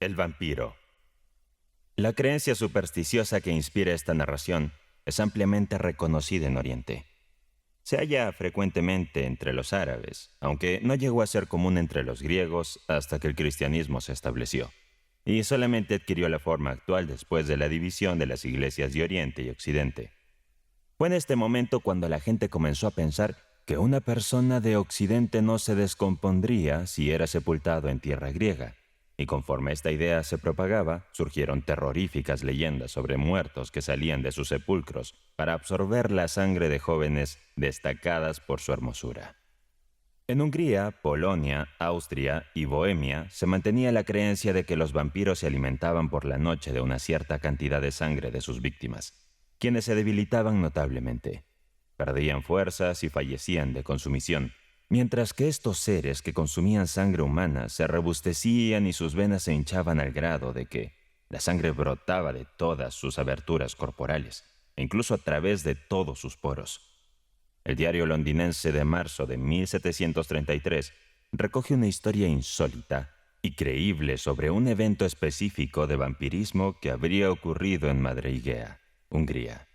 El vampiro. La creencia supersticiosa que inspira esta narración es ampliamente reconocida en Oriente. Se halla frecuentemente entre los árabes, aunque no llegó a ser común entre los griegos hasta que el cristianismo se estableció, y solamente adquirió la forma actual después de la división de las iglesias de Oriente y Occidente. Fue en este momento cuando la gente comenzó a pensar que una persona de Occidente no se descompondría si era sepultado en tierra griega, y conforme esta idea se propagaba, surgieron terroríficas leyendas sobre muertos que salían de sus sepulcros para absorber la sangre de jóvenes destacadas por su hermosura. En Hungría, Polonia, Austria y Bohemia se mantenía la creencia de que los vampiros se alimentaban por la noche de una cierta cantidad de sangre de sus víctimas, quienes se debilitaban notablemente. Perdían fuerzas y fallecían de consumición, mientras que estos seres que consumían sangre humana se rebustecían y sus venas se hinchaban al grado de que la sangre brotaba de todas sus aberturas corporales, e incluso a través de todos sus poros. El diario londinense de marzo de 1733 recoge una historia insólita y creíble sobre un evento específico de vampirismo que habría ocurrido en Madreiguea, Hungría.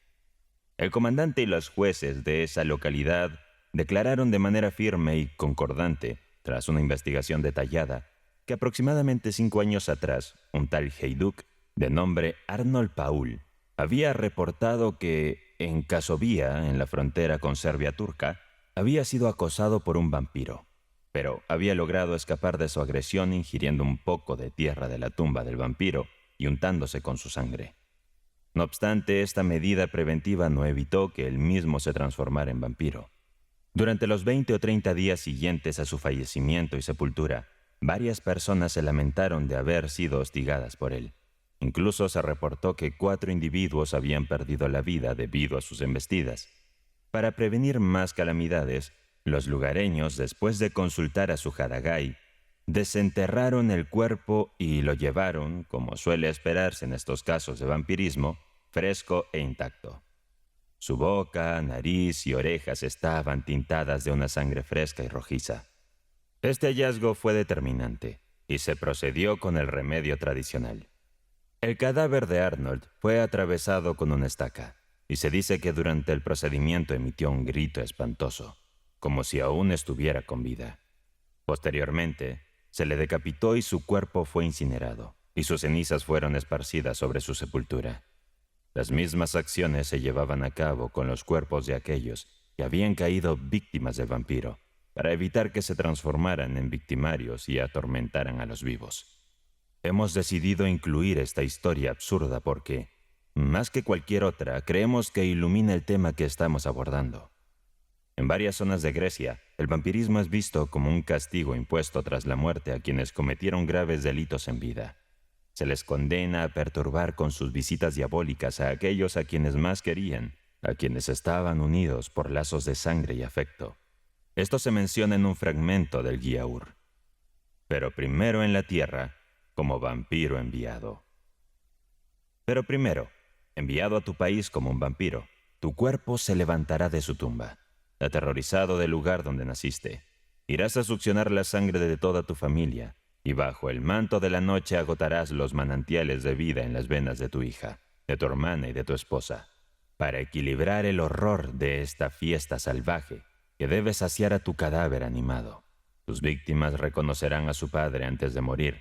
El comandante y los jueces de esa localidad declararon de manera firme y concordante, tras una investigación detallada, que aproximadamente 5 años atrás, un tal Heyduk, de nombre Arnold Paul, había reportado que, en Kazovia, en la frontera con Serbia turca, había sido acosado por un vampiro, pero había logrado escapar de su agresión ingiriendo un poco de tierra de la tumba del vampiro y untándose con su sangre. No obstante, esta medida preventiva no evitó que él mismo se transformara en vampiro. Durante los 20 o 30 días siguientes a su fallecimiento y sepultura, varias personas se lamentaron de haber sido hostigadas por él. Incluso se reportó que 4 individuos habían perdido la vida debido a sus embestidas. Para prevenir más calamidades, los lugareños, después de consultar a su Jadagai, desenterraron el cuerpo y lo llevaron, como suele esperarse en estos casos de vampirismo, fresco e intacto. Su boca, nariz y orejas estaban tintadas de una sangre fresca y rojiza. Este hallazgo fue determinante y se procedió con el remedio tradicional. El cadáver de Arnold fue atravesado con una estaca y se dice que durante el procedimiento emitió un grito espantoso, como si aún estuviera con vida. Posteriormente, se le decapitó y su cuerpo fue incinerado, y sus cenizas fueron esparcidas sobre su sepultura. Las mismas acciones se llevaban a cabo con los cuerpos de aquellos que habían caído víctimas del vampiro, para evitar que se transformaran en victimarios y atormentaran a los vivos. Hemos decidido incluir esta historia absurda porque, más que cualquier otra, creemos que ilumina el tema que estamos abordando. En varias zonas de Grecia, el vampirismo es visto como un castigo impuesto tras la muerte a quienes cometieron graves delitos en vida. Se les condena a perturbar con sus visitas diabólicas a aquellos a quienes más querían, a quienes estaban unidos por lazos de sangre y afecto. Esto se menciona en un fragmento del Giaur. Pero primero en la tierra, como vampiro enviado. Pero primero, enviado a tu país como un vampiro, tu cuerpo se levantará de su tumba, aterrorizado del lugar donde naciste. Irás a succionar la sangre de toda tu familia, y bajo el manto de la noche agotarás los manantiales de vida en las venas de tu hija, de tu hermana y de tu esposa, para equilibrar el horror de esta fiesta salvaje que debe saciar a tu cadáver animado. Tus víctimas reconocerán a su padre antes de morir,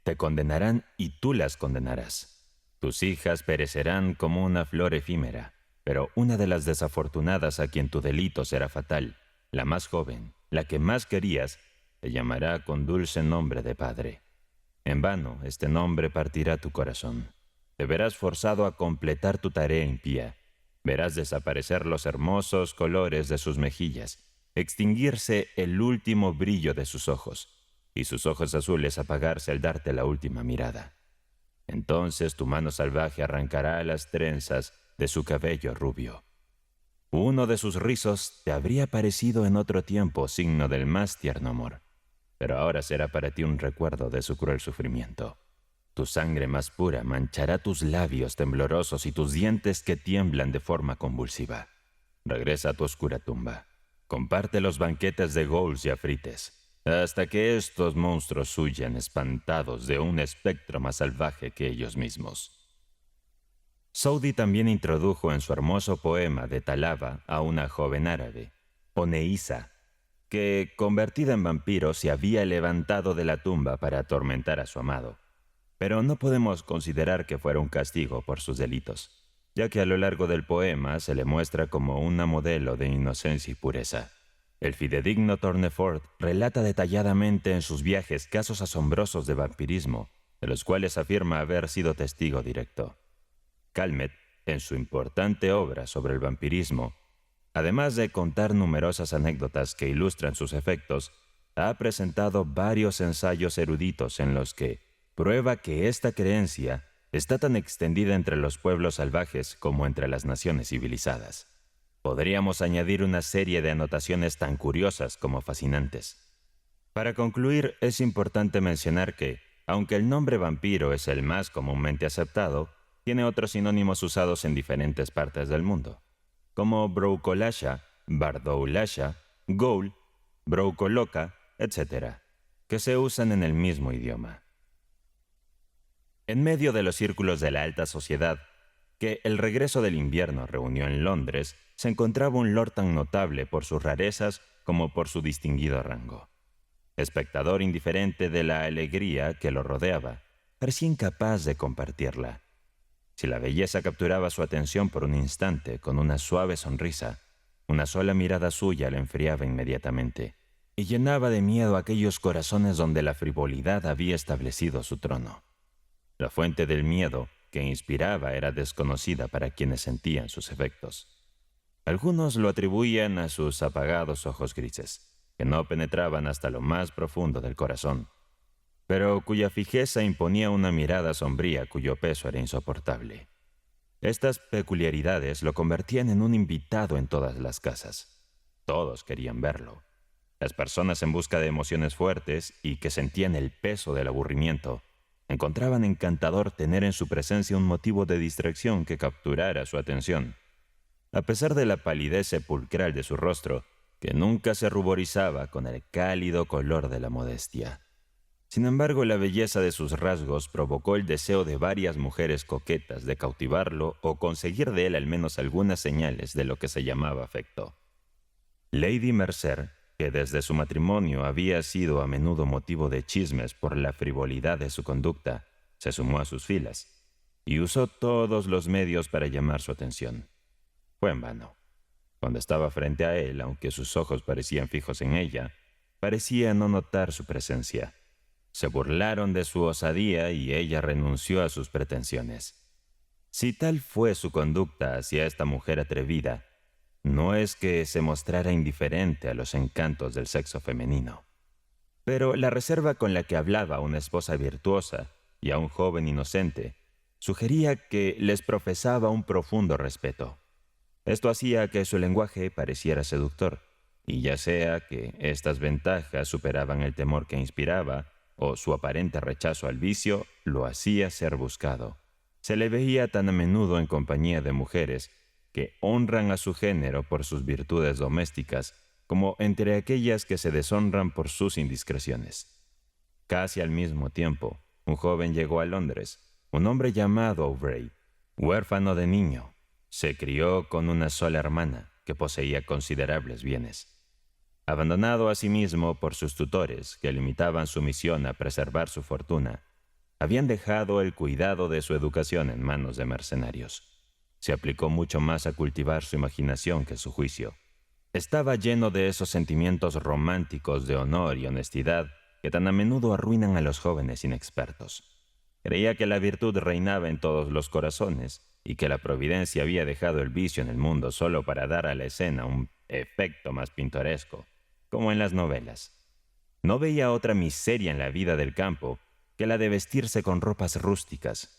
te condenarán y tú las condenarás. Tus hijas perecerán como una flor efímera, pero una de las desafortunadas a quien tu delito será fatal, la más joven, la que más querías, te llamará con dulce nombre de padre. En vano este nombre partirá tu corazón. Te verás forzado a completar tu tarea impía. Verás desaparecer los hermosos colores de sus mejillas, extinguirse el último brillo de sus ojos, y sus ojos azules apagarse al darte la última mirada. Entonces tu mano salvaje arrancará las trenzas de su cabello rubio. Uno de sus rizos te habría parecido en otro tiempo signo del más tierno amor, pero ahora será para ti un recuerdo de su cruel sufrimiento. Tu sangre más pura manchará tus labios temblorosos y tus dientes que tiemblan de forma convulsiva. Regresa a tu oscura tumba. Comparte los banquetes de ghouls y afrites. hasta que estos monstruos huyan espantados de un espectro más salvaje que ellos mismos. Soudy también introdujo en su hermoso poema de Talaba a una joven árabe, Oneisa, que, convertida en vampiro, se había levantado de la tumba para atormentar a su amado. Pero no podemos considerar que fuera un castigo por sus delitos, ya que a lo largo del poema se le muestra como una modelo de inocencia y pureza. El fidedigno Tournefort relata detalladamente en sus viajes casos asombrosos de vampirismo, de los cuales afirma haber sido testigo directo. Calmet, en su importante obra sobre el vampirismo, además de contar numerosas anécdotas que ilustran sus efectos, ha presentado varios ensayos eruditos en los que prueba que esta creencia está tan extendida entre los pueblos salvajes como entre las naciones civilizadas. Podríamos añadir una serie de anotaciones tan curiosas como fascinantes. Para concluir, es importante mencionar que, aunque el nombre vampiro es el más comúnmente aceptado, tiene otros sinónimos usados en diferentes partes del mundo, como Broukolasha, Bardoulasha, Ghoul, Broukoloka, etc., que se usan en el mismo idioma. En medio de los círculos de la alta sociedad, que el regreso del invierno reunió en Londres, se encontraba un lord tan notable por sus rarezas como por su distinguido rango. Espectador indiferente de la alegría que lo rodeaba, parecía incapaz de compartirla. Si la belleza capturaba su atención por un instante con una suave sonrisa, una sola mirada suya le enfriaba inmediatamente y llenaba de miedo aquellos corazones donde la frivolidad había establecido su trono. La fuente del miedo que inspiraba era desconocida para quienes sentían sus efectos. Algunos lo atribuían a sus apagados ojos grises, que no penetraban hasta lo más profundo del corazón, pero cuya fijeza imponía una mirada sombría cuyo peso era insoportable. Estas peculiaridades lo convertían en un invitado en todas las casas. Todos querían verlo. Las personas en busca de emociones fuertes y que sentían el peso del aburrimiento encontraban encantador tener en su presencia un motivo de distracción que capturara su atención. A pesar de la palidez sepulcral de su rostro, que nunca se ruborizaba con el cálido color de la modestia. Sin embargo, la belleza de sus rasgos provocó el deseo de varias mujeres coquetas de cautivarlo o conseguir de él al menos algunas señales de lo que se llamaba afecto. Lady Mercer, que desde su matrimonio había sido a menudo motivo de chismes por la frivolidad de su conducta, se sumó a sus filas y usó todos los medios para llamar su atención. Fue en vano. Cuando estaba frente a él, aunque sus ojos parecían fijos en ella, parecía no notar su presencia. Se burlaron de su osadía y ella renunció a sus pretensiones. Si tal fue su conducta hacia esta mujer atrevida, no es que se mostrara indiferente a los encantos del sexo femenino. Pero la reserva con la que hablaba a una esposa virtuosa y a un joven inocente sugería que les profesaba un profundo respeto. Esto hacía que su lenguaje pareciera seductor, y ya sea que estas ventajas superaban el temor que inspiraba, o su aparente rechazo al vicio lo hacía ser buscado. Se le veía tan a menudo en compañía de mujeres que honran a su género por sus virtudes domésticas, como entre aquellas que se deshonran por sus indiscreciones. Casi al mismo tiempo, un joven llegó a Londres, un hombre llamado O'Bray, huérfano de niño. Se crió con una sola hermana, que poseía considerables bienes. Abandonado a sí mismo por sus tutores, que limitaban su misión a preservar su fortuna, habían dejado el cuidado de su educación en manos de mercenarios. Se aplicó mucho más a cultivar su imaginación que su juicio. Estaba lleno de esos sentimientos románticos de honor y honestidad que tan a menudo arruinan a los jóvenes inexpertos. Creía que la virtud reinaba en todos los corazones y que la providencia había dejado el vicio en el mundo solo para dar a la escena un efecto más pintoresco, como en las novelas. No veía otra miseria en la vida del campo que la de vestirse con ropas rústicas,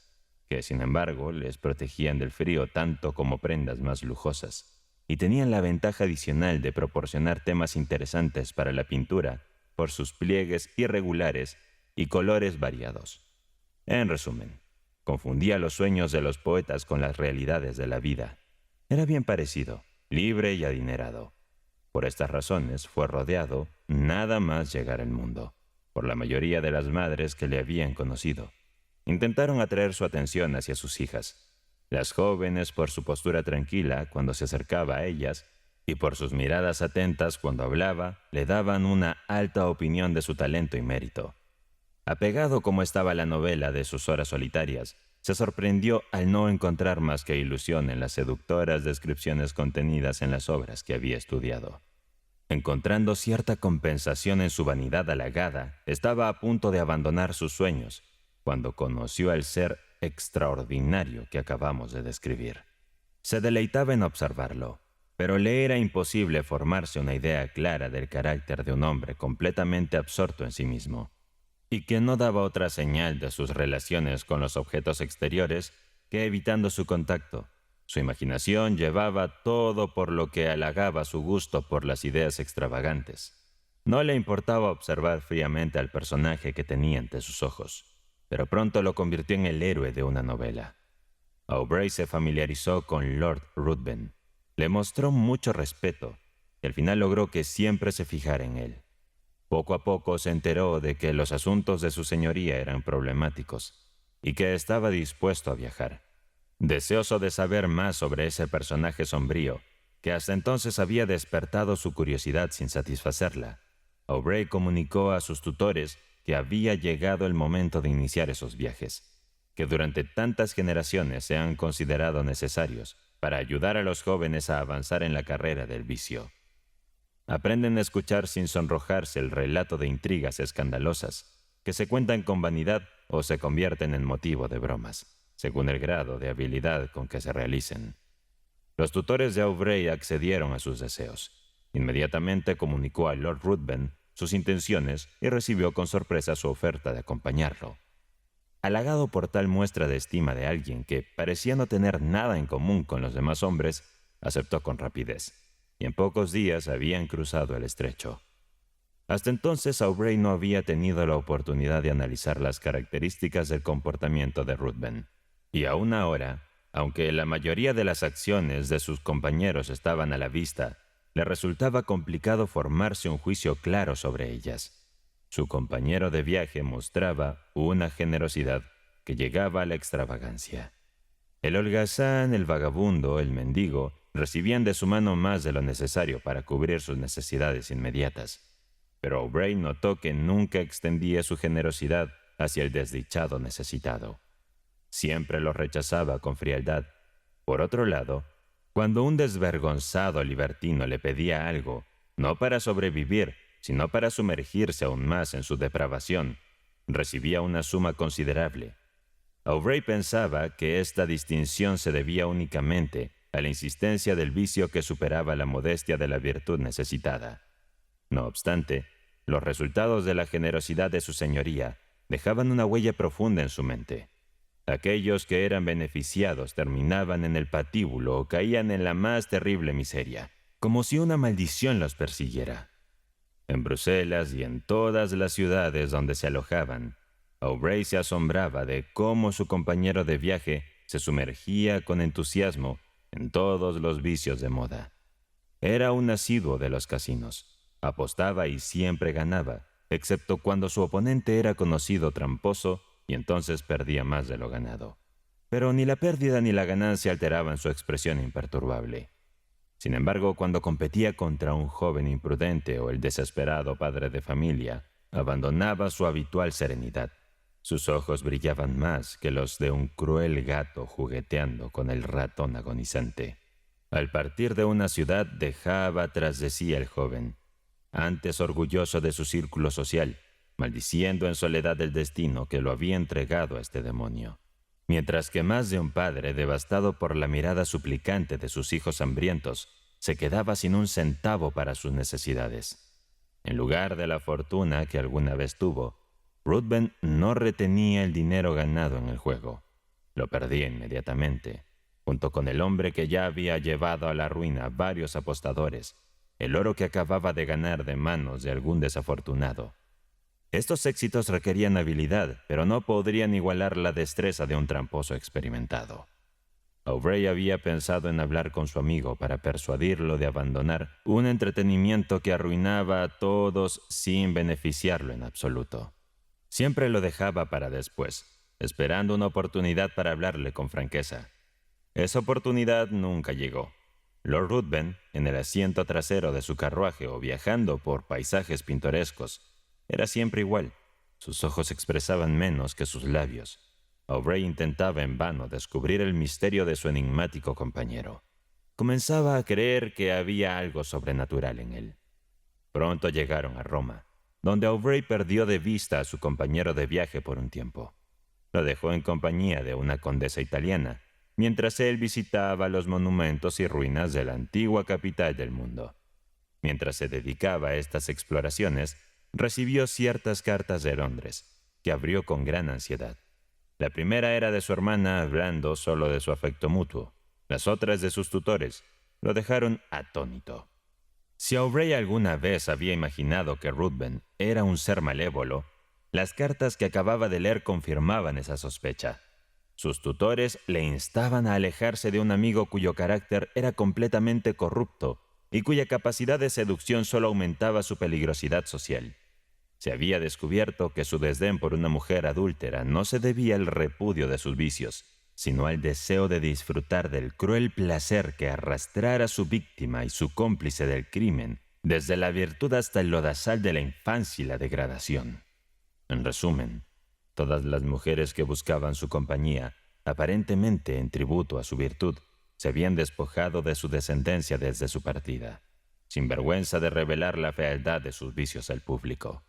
que sin embargo les protegían del frío tanto como prendas más lujosas, y tenían la ventaja adicional de proporcionar temas interesantes para la pintura por sus pliegues irregulares y colores variados. En resumen, confundía los sueños de los poetas con las realidades de la vida. Era bien parecido, libre y adinerado. Por estas razones fue rodeado, nada más llegar al mundo, por la mayoría de las madres que le habían conocido. Intentaron atraer su atención hacia sus hijas. Las jóvenes por su postura tranquila cuando se acercaba a ellas y por sus miradas atentas cuando hablaba, le daban una alta opinión de su talento y mérito. Apegado como estaba a la novela de sus horas solitarias, se sorprendió al no encontrar más que ilusión en las seductoras descripciones contenidas en las obras que había estudiado. Encontrando cierta compensación en su vanidad halagada, estaba a punto de abandonar sus sueños, cuando conoció al ser extraordinario que acabamos de describir. Se deleitaba en observarlo, pero le era imposible formarse una idea clara del carácter de un hombre completamente absorto en sí mismo, y que no daba otra señal de sus relaciones con los objetos exteriores que evitando su contacto. Su imaginación llevaba todo por lo que halagaba su gusto por las ideas extravagantes. No le importaba observar fríamente al personaje que tenía ante sus ojos, pero pronto lo convirtió en el héroe de una novela. Aubrey se familiarizó con Lord Ruthven, le mostró mucho respeto y al final logró que siempre se fijara en él. Poco a poco se enteró de que los asuntos de su señoría eran problemáticos y que estaba dispuesto a viajar. Deseoso de saber más sobre ese personaje sombrío, que hasta entonces había despertado su curiosidad sin satisfacerla, Aubrey comunicó a sus tutores que había llegado el momento de iniciar esos viajes, que durante tantas generaciones se han considerado necesarios para ayudar a los jóvenes a avanzar en la carrera del vicio. Aprenden a escuchar sin sonrojarse el relato de intrigas escandalosas, que se cuentan con vanidad o se convierten en motivo de bromas, según el grado de habilidad con que se realicen. Los tutores de Aubrey accedieron a sus deseos. Inmediatamente comunicó a Lord Ruthven sus intenciones y recibió con sorpresa su oferta de acompañarlo. Halagado por tal muestra de estima de alguien que parecía no tener nada en común con los demás hombres, aceptó con rapidez, y en pocos días habían cruzado el estrecho. Hasta entonces Aubrey no había tenido la oportunidad de analizar las características del comportamiento de Ruthven. Y aún ahora, aunque la mayoría de las acciones de sus compañeros estaban a la vista, le resultaba complicado formarse un juicio claro sobre ellas. Su compañero de viaje mostraba una generosidad que llegaba a la extravagancia. El holgazán, el vagabundo, el mendigo, recibían de su mano más de lo necesario para cubrir sus necesidades inmediatas. Pero Aubrey notó que nunca extendía su generosidad hacia el desdichado necesitado. Siempre lo rechazaba con frialdad. Por otro lado, cuando un desvergonzado libertino le pedía algo, no para sobrevivir, sino para sumergirse aún más en su depravación, recibía una suma considerable. Aubrey pensaba que esta distinción se debía únicamente a la insistencia del vicio que superaba la modestia de la virtud necesitada. No obstante, los resultados de la generosidad de su señoría dejaban una huella profunda en su mente. Aquellos que eran beneficiados terminaban en el patíbulo o caían en la más terrible miseria, como si una maldición los persiguiera. En Bruselas y en todas las ciudades donde se alojaban, Aubrey se asombraba de cómo su compañero de viaje se sumergía con entusiasmo en todos los vicios de moda. Era un asiduo de los casinos. Apostaba y siempre ganaba, excepto cuando su oponente era conocido tramposo y entonces perdía más de lo ganado. Pero ni la pérdida ni la ganancia alteraban su expresión imperturbable. Sin embargo, cuando competía contra un joven imprudente o el desesperado padre de familia, abandonaba su habitual serenidad. Sus ojos brillaban más que los de un cruel gato jugueteando con el ratón agonizante. Al partir de una ciudad dejaba tras de sí al joven, antes orgulloso de su círculo social, maldiciendo en soledad el destino que lo había entregado a este demonio. Mientras que más de un padre, devastado por la mirada suplicante de sus hijos hambrientos, se quedaba sin un centavo para sus necesidades. En lugar de la fortuna que alguna vez tuvo, Ruthven no retenía el dinero ganado en el juego. Lo perdía inmediatamente, junto con el hombre que ya había llevado a la ruina a varios apostadores, el oro que acababa de ganar de manos de algún desafortunado. Estos éxitos requerían habilidad, pero no podrían igualar la destreza de un tramposo experimentado. Aubrey había pensado en hablar con su amigo para persuadirlo de abandonar un entretenimiento que arruinaba a todos sin beneficiarlo en absoluto. Siempre lo dejaba para después, esperando una oportunidad para hablarle con franqueza. Esa oportunidad nunca llegó. Lord Ruthven, en el asiento trasero de su carruaje o viajando por paisajes pintorescos, era siempre igual. Sus ojos expresaban menos que sus labios. Aubrey intentaba en vano descubrir el misterio de su enigmático compañero. Comenzaba a creer que había algo sobrenatural en él. Pronto llegaron a Roma, donde Aubrey perdió de vista a su compañero de viaje por un tiempo. Lo dejó en compañía de una condesa italiana, mientras él visitaba los monumentos y ruinas de la antigua capital del mundo. Mientras se dedicaba a estas exploraciones, recibió ciertas cartas de Londres, que abrió con gran ansiedad. La primera era de su hermana hablando solo de su afecto mutuo. Las otras de sus tutores lo dejaron atónito. Si Aubrey alguna vez había imaginado que Ruthven era un ser malévolo, las cartas que acababa de leer confirmaban esa sospecha. Sus tutores le instaban a alejarse de un amigo cuyo carácter era completamente corrupto y cuya capacidad de seducción solo aumentaba su peligrosidad social. Se había descubierto que su desdén por una mujer adúltera no se debía al repudio de sus vicios, sino al deseo de disfrutar del cruel placer que arrastrara a su víctima y su cómplice del crimen, desde la virtud hasta el lodazal de la infancia y la degradación. En resumen, todas las mujeres que buscaban su compañía, aparentemente en tributo a su virtud, se habían despojado de su descendencia desde su partida, sin vergüenza de revelar la fealdad de sus vicios al público.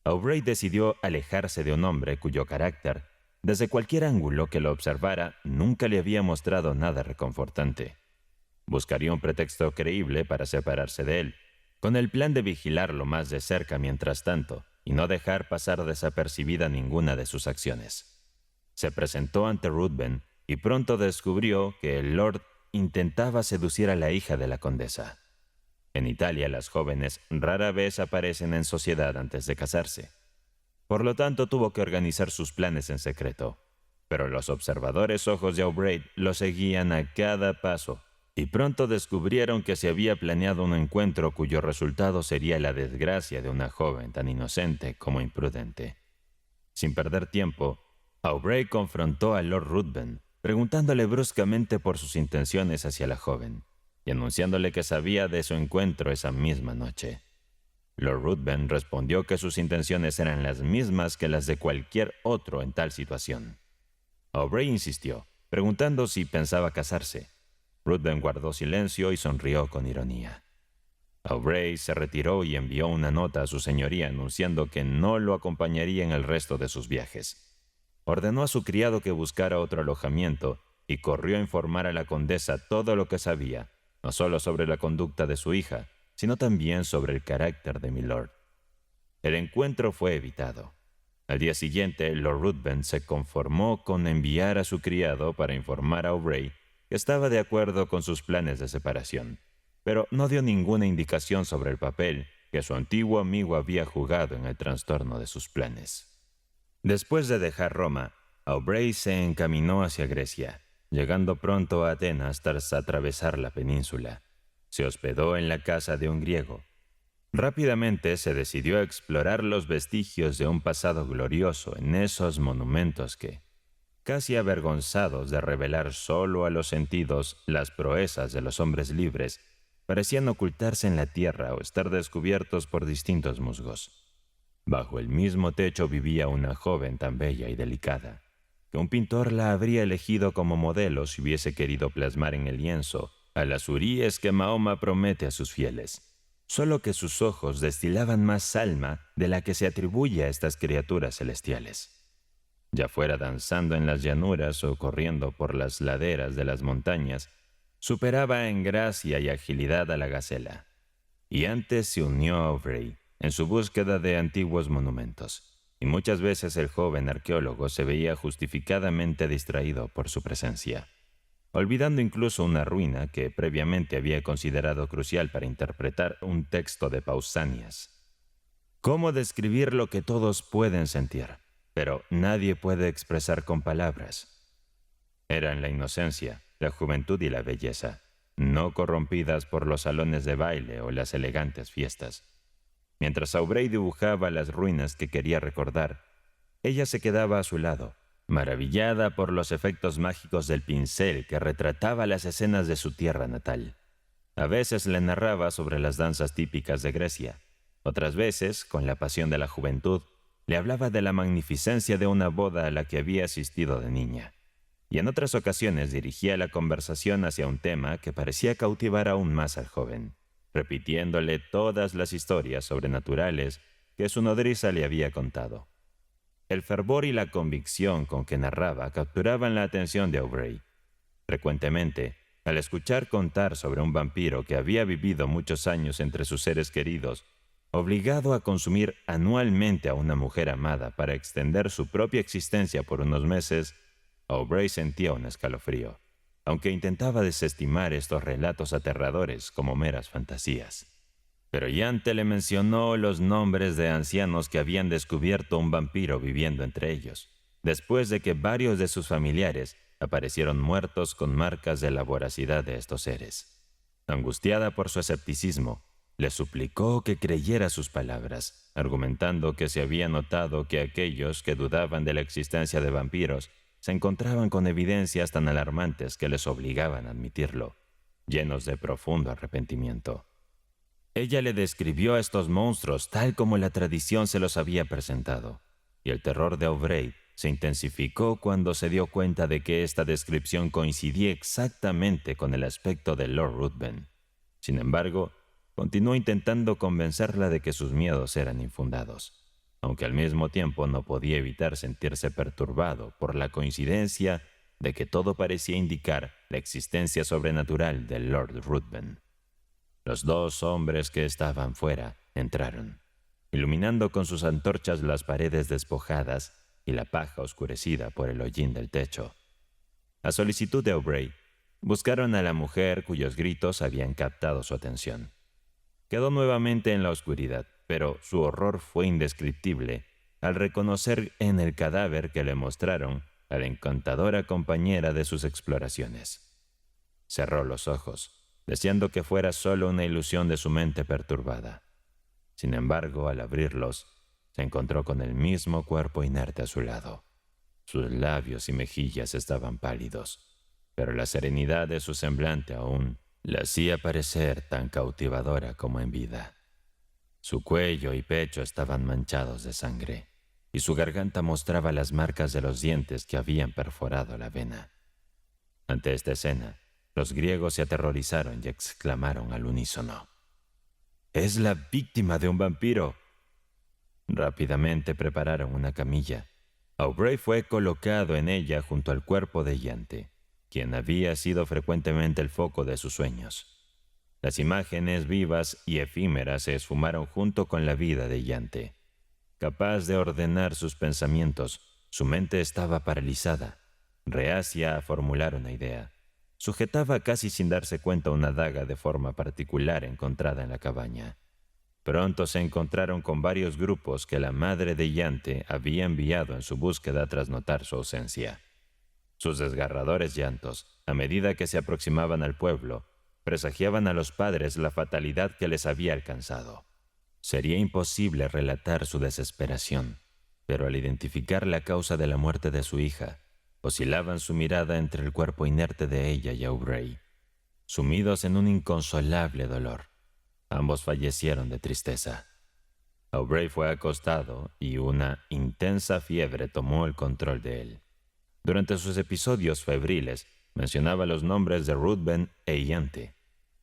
Aubrey decidió alejarse de un hombre cuyo carácter, desde cualquier ángulo que lo observara, nunca le había mostrado nada reconfortante. Buscaría un pretexto creíble para separarse de él, con el plan de vigilarlo más de cerca mientras tanto y no dejar pasar desapercibida ninguna de sus acciones. Se presentó ante Ruthven y pronto descubrió que el Lord intentaba seducir a la hija de la condesa. En Italia, las jóvenes rara vez aparecen en sociedad antes de casarse. Por lo tanto, tuvo que organizar sus planes en secreto. Pero los observadores ojos de Aubrey lo seguían a cada paso, y pronto descubrieron que se había planeado un encuentro cuyo resultado sería la desgracia de una joven tan inocente como imprudente. Sin perder tiempo, Aubrey confrontó a Lord Ruthven, preguntándole bruscamente por sus intenciones hacia la joven y anunciándole que sabía de su encuentro esa misma noche. Lord Ruthven respondió que sus intenciones eran las mismas que las de cualquier otro en tal situación. Aubrey insistió, preguntando si pensaba casarse. Ruthven guardó silencio y sonrió con ironía. Aubrey se retiró y envió una nota a su señoría anunciando que no lo acompañaría en el resto de sus viajes. Ordenó a su criado que buscara otro alojamiento y corrió a informar a la condesa todo lo que sabía, no solo sobre la conducta de su hija, sino también sobre el carácter de Milord. El encuentro fue evitado. Al día siguiente, Lord Ruthven se conformó con enviar a su criado para informar a Aubrey que estaba de acuerdo con sus planes de separación, pero no dio ninguna indicación sobre el papel que su antiguo amigo había jugado en el trastorno de sus planes. Después de dejar Roma, Aubrey se encaminó hacia Grecia, llegando pronto a Atenas tras atravesar la península. Se hospedó en la casa de un griego. Rápidamente se decidió a explorar los vestigios de un pasado glorioso en esos monumentos que, casi avergonzados de revelar solo a los sentidos las proezas de los hombres libres, parecían ocultarse en la tierra o estar descubiertos por distintos musgos. Bajo el mismo techo vivía una joven tan bella y delicada, que un pintor la habría elegido como modelo si hubiese querido plasmar en el lienzo a las huríes que Mahoma promete a sus fieles, solo que sus ojos destilaban más alma de la que se atribuye a estas criaturas celestiales. Ya fuera danzando en las llanuras o corriendo por las laderas de las montañas, superaba en gracia y agilidad a la gacela. Y antes se unió a Aubrey en su búsqueda de antiguos monumentos, y muchas veces el joven arqueólogo se veía justificadamente distraído por su presencia, olvidando incluso una ruina que previamente había considerado crucial para interpretar un texto de Pausanias. ¿Cómo describir lo que todos pueden sentir, pero nadie puede expresar con palabras? Eran la inocencia, la juventud y la belleza, no corrompidas por los salones de baile o las elegantes fiestas. Mientras Aubrey dibujaba las ruinas que quería recordar, ella se quedaba a su lado, maravillada por los efectos mágicos del pincel que retrataba las escenas de su tierra natal. A veces le narraba sobre las danzas típicas de Grecia. Otras veces, con la pasión de la juventud, le hablaba de la magnificencia de una boda a la que había asistido de niña. Y en otras ocasiones dirigía la conversación hacia un tema que parecía cautivar aún más al joven, repitiéndole todas las historias sobrenaturales que su nodriza le había contado. El fervor y la convicción con que narraba capturaban la atención de Aubrey. Frecuentemente, al escuchar contar sobre un vampiro que había vivido muchos años entre sus seres queridos, obligado a consumir anualmente a una mujer amada para extender su propia existencia por unos meses, Aubrey sentía un escalofrío, aunque intentaba desestimar estos relatos aterradores como meras fantasías. Pero Yante le mencionó los nombres de ancianos que habían descubierto un vampiro viviendo entre ellos, después de que varios de sus familiares aparecieron muertos con marcas de la voracidad de estos seres. Angustiada por su escepticismo, le suplicó que creyera sus palabras, argumentando que se había notado que aquellos que dudaban de la existencia de vampiros se encontraban con evidencias tan alarmantes que les obligaban a admitirlo, llenos de profundo arrepentimiento. Ella le describió a estos monstruos tal como la tradición se los había presentado, y el terror de Aubrey se intensificó cuando se dio cuenta de que esta descripción coincidía exactamente con el aspecto de Lord Ruthven. Sin embargo, continuó intentando convencerla de que sus miedos eran infundados, aunque al mismo tiempo no podía evitar sentirse perturbado por la coincidencia de que todo parecía indicar la existencia sobrenatural de Lord Ruthven. Los dos hombres que estaban fuera entraron, iluminando con sus antorchas las paredes despojadas y la paja oscurecida por el hollín del techo. A solicitud de Aubrey, buscaron a la mujer cuyos gritos habían captado su atención. Quedó nuevamente en la oscuridad, pero su horror fue indescriptible al reconocer en el cadáver que le mostraron a la encantadora compañera de sus exploraciones. Cerró los ojos, deseando que fuera solo una ilusión de su mente perturbada. Sin embargo, al abrirlos, se encontró con el mismo cuerpo inerte a su lado. Sus labios y mejillas estaban pálidos, pero la serenidad de su semblante aún la hacía parecer tan cautivadora como en vida. Su cuello y pecho estaban manchados de sangre, y su garganta mostraba las marcas de los dientes que habían perforado la vena. Ante esta escena, los griegos se aterrorizaron y exclamaron al unísono: «¡Es la víctima de un vampiro!». Rápidamente prepararon una camilla. Aubrey fue colocado en ella junto al cuerpo de Yante, quien había sido frecuentemente el foco de sus sueños. Las imágenes vivas y efímeras se esfumaron junto con la vida de Yante. Capaz de ordenar sus pensamientos, su mente estaba paralizada, reacia a formular una idea. Sujetaba casi sin darse cuenta una daga de forma particular encontrada en la cabaña. Pronto se encontraron con varios grupos que la madre de Yante había enviado en su búsqueda tras notar su ausencia. Sus desgarradores llantos, a medida que se aproximaban al pueblo, presagiaban a los padres la fatalidad que les había alcanzado. Sería imposible relatar su desesperación, pero al identificar la causa de la muerte de su hija, oscilaban su mirada entre el cuerpo inerte de ella y Aubrey, sumidos en un inconsolable dolor. Ambos fallecieron de tristeza. Aubrey fue acostado y una intensa fiebre tomó el control de él. Durante sus episodios febriles, mencionaba los nombres de Ruthven e Yante.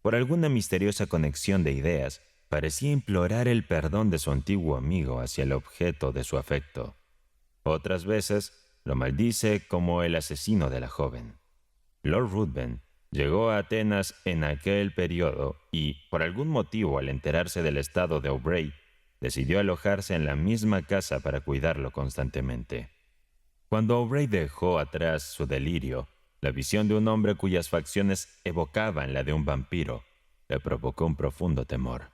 Por alguna misteriosa conexión de ideas, parecía implorar el perdón de su antiguo amigo hacia el objeto de su afecto. Otras veces, lo maldice como el asesino de la joven. Lord Ruthven llegó a Atenas en aquel periodo y, por algún motivo, al enterarse del estado de Aubrey, decidió alojarse en la misma casa para cuidarlo constantemente. Cuando Aubrey dejó atrás su delirio, la visión de un hombre cuyas facciones evocaban la de un vampiro le provocó un profundo temor.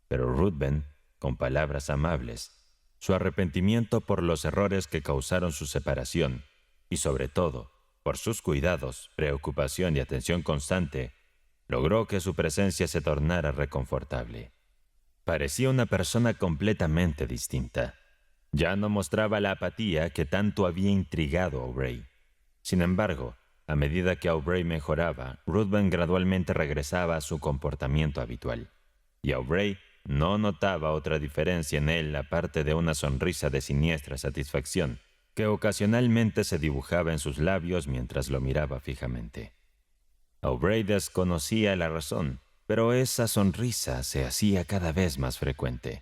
Pero Ruthven, con palabras amables, su arrepentimiento por los errores que causaron su separación y, sobre todo, por sus cuidados, preocupación y atención constante, logró que su presencia se tornara reconfortable. Parecía una persona completamente distinta. Ya no mostraba la apatía que tanto había intrigado a Aubrey. Sin embargo, a medida que Aubrey mejoraba, Ruthven gradualmente regresaba a su comportamiento habitual, y Aubrey no notaba otra diferencia en él aparte de una sonrisa de siniestra satisfacción que ocasionalmente se dibujaba en sus labios mientras lo miraba fijamente. Aubrey desconocía la razón, pero esa sonrisa se hacía cada vez más frecuente.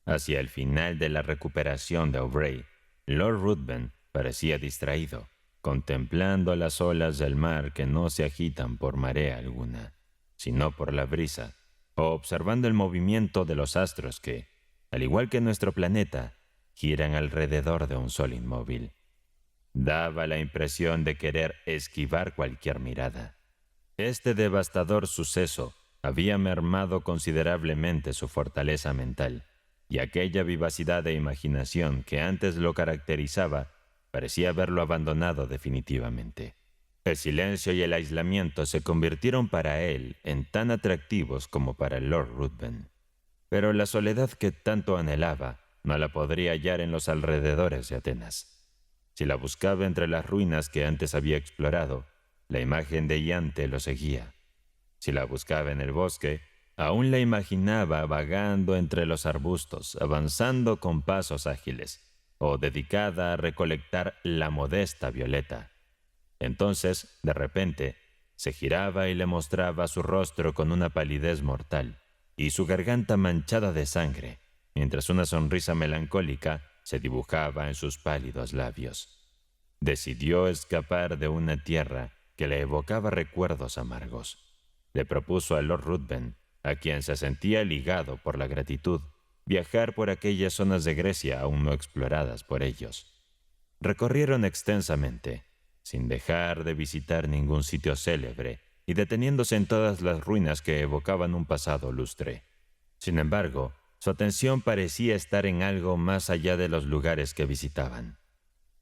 Hacia el final de la recuperación de Aubrey, Lord Ruthven parecía distraído, contemplando las olas del mar que no se agitan por marea alguna, sino por la brisa, o observando el movimiento de los astros que, al igual que nuestro planeta, giran alrededor de un sol inmóvil. Daba la impresión de querer esquivar cualquier mirada. Este devastador suceso había mermado considerablemente su fortaleza mental, y aquella vivacidad de imaginación que antes lo caracterizaba parecía haberlo abandonado definitivamente. El silencio y el aislamiento se convirtieron para él en tan atractivos como para Lord Ruthven. Pero la soledad que tanto anhelaba no la podría hallar en los alrededores de Atenas. Si la buscaba entre las ruinas que antes había explorado, la imagen de Iante lo seguía. Si la buscaba en el bosque, aún la imaginaba vagando entre los arbustos, avanzando con pasos ágiles, o dedicada a recolectar la modesta violeta. Entonces, de repente, se giraba y le mostraba su rostro con una palidez mortal y su garganta manchada de sangre, mientras una sonrisa melancólica se dibujaba en sus pálidos labios. Decidió escapar de una tierra que le evocaba recuerdos amargos. Le propuso a Lord Ruthven, a quien se sentía ligado por la gratitud, viajar por aquellas zonas de Grecia aún no exploradas por ellos. Recorrieron extensamente, sin dejar de visitar ningún sitio célebre y deteniéndose en todas las ruinas que evocaban un pasado lustre. Sin embargo, su atención parecía estar en algo más allá de los lugares que visitaban.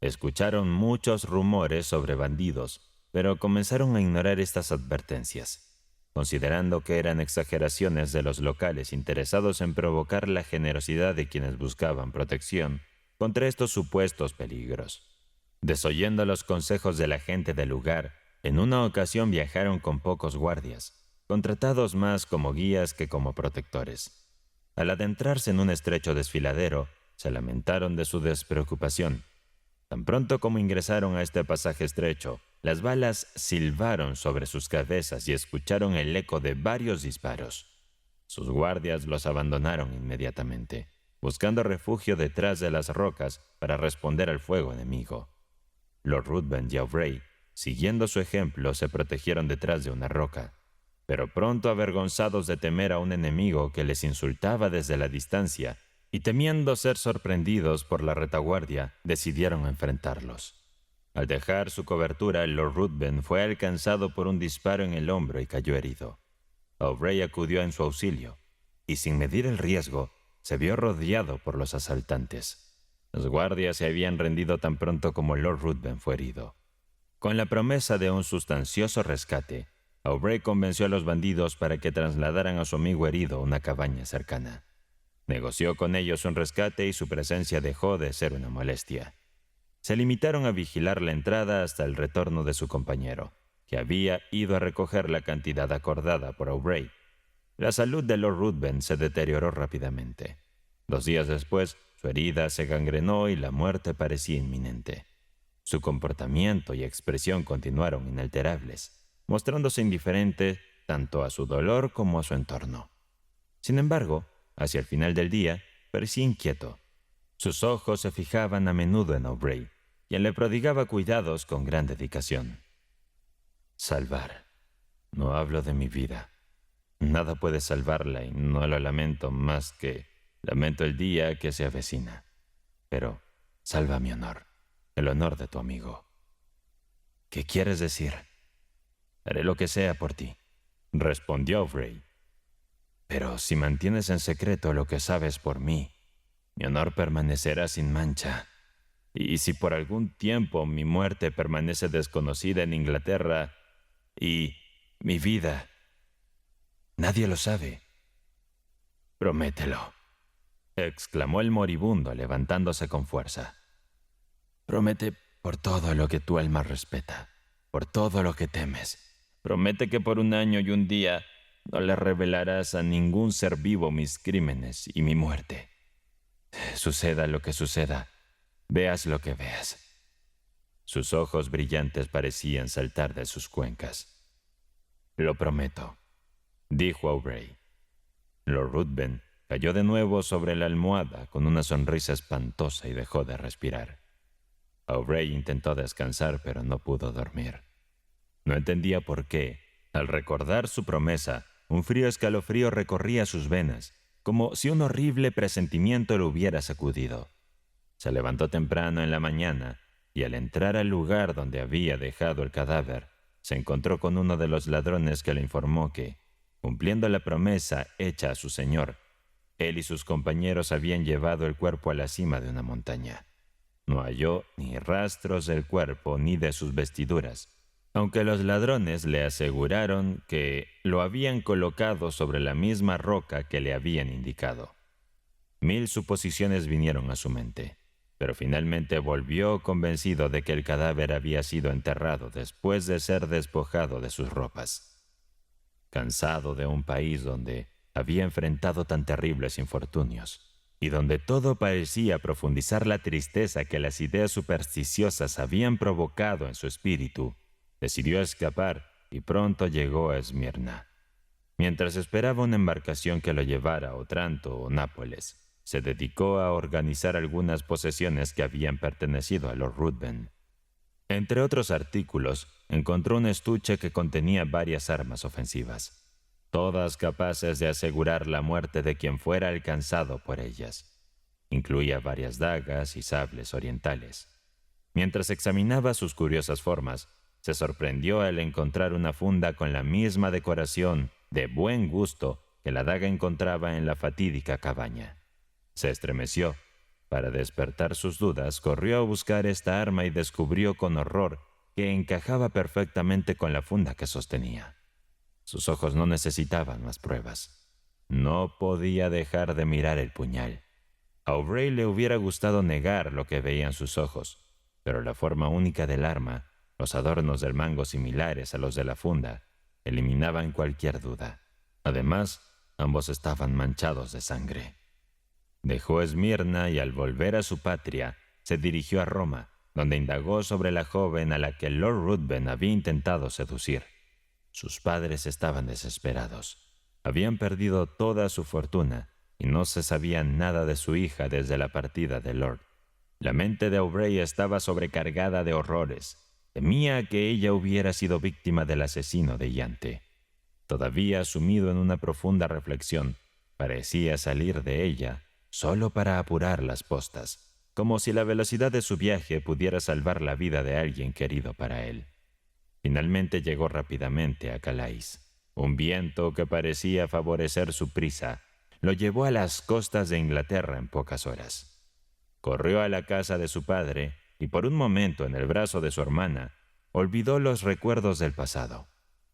Escucharon muchos rumores sobre bandidos, pero comenzaron a ignorar estas advertencias, considerando que eran exageraciones de los locales interesados en provocar la generosidad de quienes buscaban protección contra estos supuestos peligros. Desoyendo los consejos de la gente del lugar, en una ocasión viajaron con pocos guardias, contratados más como guías que como protectores. Al adentrarse en un estrecho desfiladero, se lamentaron de su despreocupación. Tan pronto como ingresaron a este pasaje estrecho, las balas silbaron sobre sus cabezas y escucharon el eco de varios disparos. Sus guardias los abandonaron inmediatamente, buscando refugio detrás de las rocas para responder al fuego enemigo. Lord Ruthven y Aubrey, siguiendo su ejemplo, se protegieron detrás de una roca, pero pronto avergonzados de temer a un enemigo que les insultaba desde la distancia y temiendo ser sorprendidos por la retaguardia, decidieron enfrentarlos. Al dejar su cobertura, Lord Ruthven fue alcanzado por un disparo en el hombro y cayó herido. Aubrey acudió en su auxilio, y sin medir el riesgo, se vio rodeado por los asaltantes. Los guardias se habían rendido tan pronto como Lord Ruthven fue herido. Con la promesa de un sustancioso rescate, Aubrey convenció a los bandidos para que trasladaran a su amigo herido a una cabaña cercana. Negoció con ellos un rescate y su presencia dejó de ser una molestia. Se limitaron a vigilar la entrada hasta el retorno de su compañero, que había ido a recoger la cantidad acordada por Aubrey. La salud de Lord Ruthven se deterioró rápidamente. 2 días después, su herida se gangrenó y la muerte parecía inminente. Su comportamiento y expresión continuaron inalterables, mostrándose indiferente tanto a su dolor como a su entorno. Sin embargo, hacia el final del día, parecía inquieto. Sus ojos se fijaban a menudo en Aubrey, quien le prodigaba cuidados con gran dedicación. Salvar. No hablo de mi vida. Nada puede salvarla y no lo lamento más que lamento el día que se avecina. Pero salva mi honor, el honor de tu amigo. ¿Qué quieres decir? Haré lo que sea por ti, respondió Aubrey. Pero si mantienes en secreto lo que sabes por mí, mi honor permanecerá sin mancha. Y si por algún tiempo mi muerte permanece desconocida en Inglaterra y mi vida, nadie lo sabe. Promételo, exclamó el moribundo levantándose con fuerza. Promete por todo lo que tu alma respeta, por todo lo que temes. Promete que por un año y un día no le revelarás a ningún ser vivo mis crímenes y mi muerte. Suceda lo que suceda, veas lo que veas. Sus ojos brillantes parecían saltar de sus cuencas. Lo prometo, dijo Aubrey. Lord Ruthven cayó de nuevo sobre la almohada con una sonrisa espantosa y dejó de respirar. Aubrey intentó descansar, pero no pudo dormir. No entendía por qué, al recordar su promesa, un frío escalofrío recorría sus venas, como si un horrible presentimiento lo hubiera sacudido. Se levantó temprano en la mañana y al entrar al lugar donde había dejado el cadáver, se encontró con uno de los ladrones que le informó que, cumpliendo la promesa hecha a su señor, él y sus compañeros habían llevado el cuerpo a la cima de una montaña. No halló ni rastros del cuerpo ni de sus vestiduras, aunque los ladrones le aseguraron que lo habían colocado sobre la misma roca que le habían indicado. 1000 suposiciones vinieron a su mente, pero finalmente volvió convencido de que el cadáver había sido enterrado después de ser despojado de sus ropas. Cansado de un país donde había enfrentado tan terribles infortunios, y donde todo parecía profundizar la tristeza que las ideas supersticiosas habían provocado en su espíritu, decidió escapar y pronto llegó a Esmirna. Mientras esperaba una embarcación que lo llevara a Otranto o Nápoles, se dedicó a organizar algunas posesiones que habían pertenecido a Lord Ruthven. Entre otros artículos, encontró un estuche que contenía varias armas ofensivas, todas capaces de asegurar la muerte de quien fuera alcanzado por ellas. Incluía varias dagas y sables orientales. Mientras examinaba sus curiosas formas, se sorprendió al encontrar una funda con la misma decoración de buen gusto que la daga encontraba en la fatídica cabaña. Se estremeció. Para despertar sus dudas, corrió a buscar esta arma y descubrió con horror que encajaba perfectamente con la funda que sostenía. Sus ojos no necesitaban más pruebas. No podía dejar de mirar el puñal. A Aubrey le hubiera gustado negar lo que veían sus ojos, pero la forma única del arma, los adornos del mango similares a los de la funda, eliminaban cualquier duda. Además, ambos estaban manchados de sangre. Dejó Esmirna y al volver a su patria, se dirigió a Roma, donde indagó sobre la joven a la que Lord Ruthven había intentado seducir. Sus padres estaban desesperados. Habían perdido toda su fortuna y no se sabía nada de su hija desde la partida de Lord. La mente de Aubrey estaba sobrecargada de horrores. Temía que ella hubiera sido víctima del asesino de Yante. Todavía sumido en una profunda reflexión, parecía salir de ella solo para apurar las postas, como si la velocidad de su viaje pudiera salvar la vida de alguien querido para él. Finalmente llegó rápidamente a Calais. Un viento que parecía favorecer su prisa lo llevó a las costas de Inglaterra en pocas horas. Corrió a la casa de su padre y por un momento en el brazo de su hermana olvidó los recuerdos del pasado.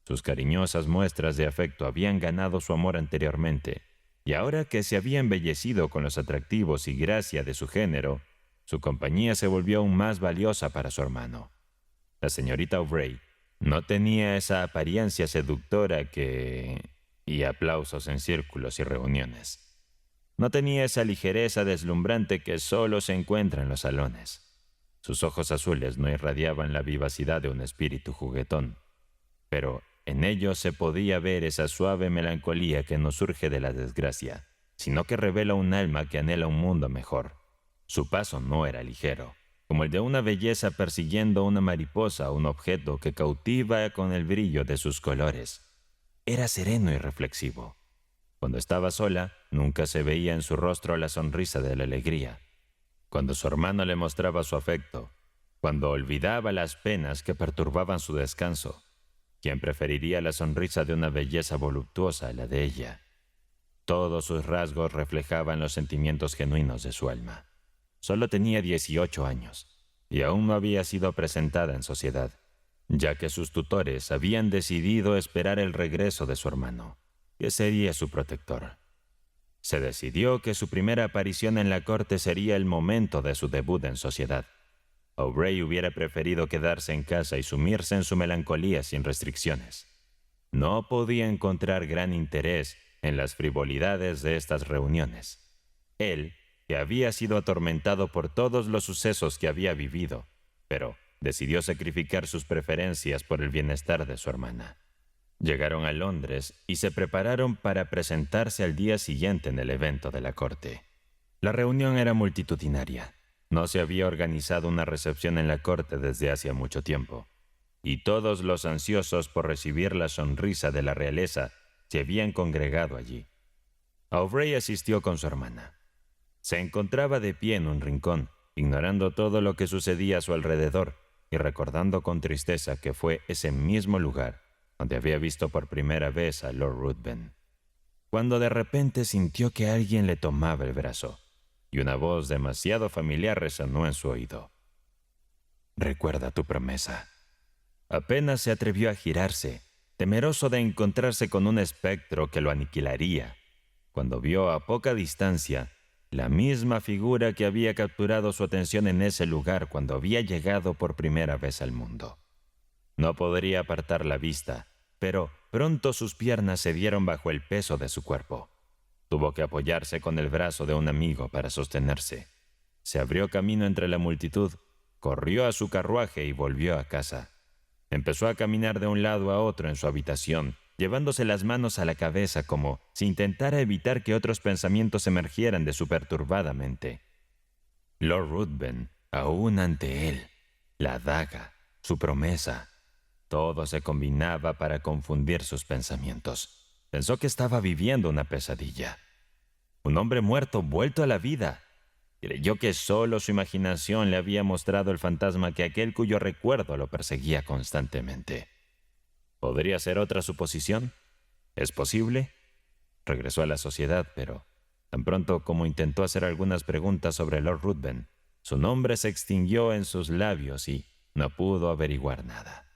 Sus cariñosas muestras de afecto habían ganado su amor anteriormente, y ahora que se había embellecido con los atractivos y gracia de su género, su compañía se volvió aún más valiosa para su hermano. La señorita Aubrey no tenía esa apariencia seductora y aplausos en círculos y reuniones. No tenía esa ligereza deslumbrante que solo se encuentra en los salones. Sus ojos azules no irradiaban la vivacidad de un espíritu juguetón, pero en ellos se podía ver esa suave melancolía que no surge de la desgracia, sino que revela un alma que anhela un mundo mejor. Su paso no era ligero, como el de una belleza persiguiendo una mariposa o un objeto que cautiva con el brillo de sus colores. Era sereno y reflexivo. Cuando estaba sola, nunca se veía en su rostro la sonrisa de la alegría. Cuando su hermano le mostraba su afecto, cuando olvidaba las penas que perturbaban su descanso, ¿quién preferiría la sonrisa de una belleza voluptuosa a la de ella? Todos sus rasgos reflejaban los sentimientos genuinos de su alma. Solo tenía 18 años, y aún no había sido presentada en sociedad, ya que sus tutores habían decidido esperar el regreso de su hermano, que sería su protector. Se decidió que su primera aparición en la corte sería el momento de su debut en sociedad. Aubrey hubiera preferido quedarse en casa y sumirse en su melancolía sin restricciones. No podía encontrar gran interés en las frivolidades de estas reuniones. Él, que había sido atormentado por todos los sucesos que había vivido, pero decidió sacrificar sus preferencias por el bienestar de su hermana. Llegaron a Londres y se prepararon para presentarse al día siguiente en el evento de la corte. La reunión era multitudinaria. No se había organizado una recepción en la corte desde hacía mucho tiempo, y todos los ansiosos por recibir la sonrisa de la realeza se habían congregado allí. Aubrey asistió con su hermana. Se encontraba de pie en un rincón, ignorando todo lo que sucedía a su alrededor y recordando con tristeza que fue ese mismo lugar donde había visto por primera vez a Lord Ruthven, cuando de repente sintió que alguien le tomaba el brazo, y una voz demasiado familiar resonó en su oído. «Recuerda tu promesa». Apenas se atrevió a girarse, temeroso de encontrarse con un espectro que lo aniquilaría, cuando vio a poca distancia la misma figura que había capturado su atención en ese lugar cuando había llegado por primera vez al mundo. No podría apartar la vista, pero pronto sus piernas cedieron bajo el peso de su cuerpo. Tuvo que apoyarse con el brazo de un amigo para sostenerse. Se abrió camino entre la multitud, corrió a su carruaje y volvió a casa. Empezó a caminar de un lado a otro en su habitación, llevándose las manos a la cabeza como si intentara evitar que otros pensamientos emergieran de su perturbada mente. Lord Ruthven, aún ante él, la daga, su promesa, todo se combinaba para confundir sus pensamientos. Pensó que estaba viviendo una pesadilla. Un hombre muerto vuelto a la vida. Creyó que solo su imaginación le había mostrado el fantasma que aquel cuyo recuerdo lo perseguía constantemente. ¿Podría ser otra suposición? ¿Es posible? Regresó a la sociedad, pero tan pronto como intentó hacer algunas preguntas sobre Lord Ruthven, su nombre se extinguió en sus labios y no pudo averiguar nada.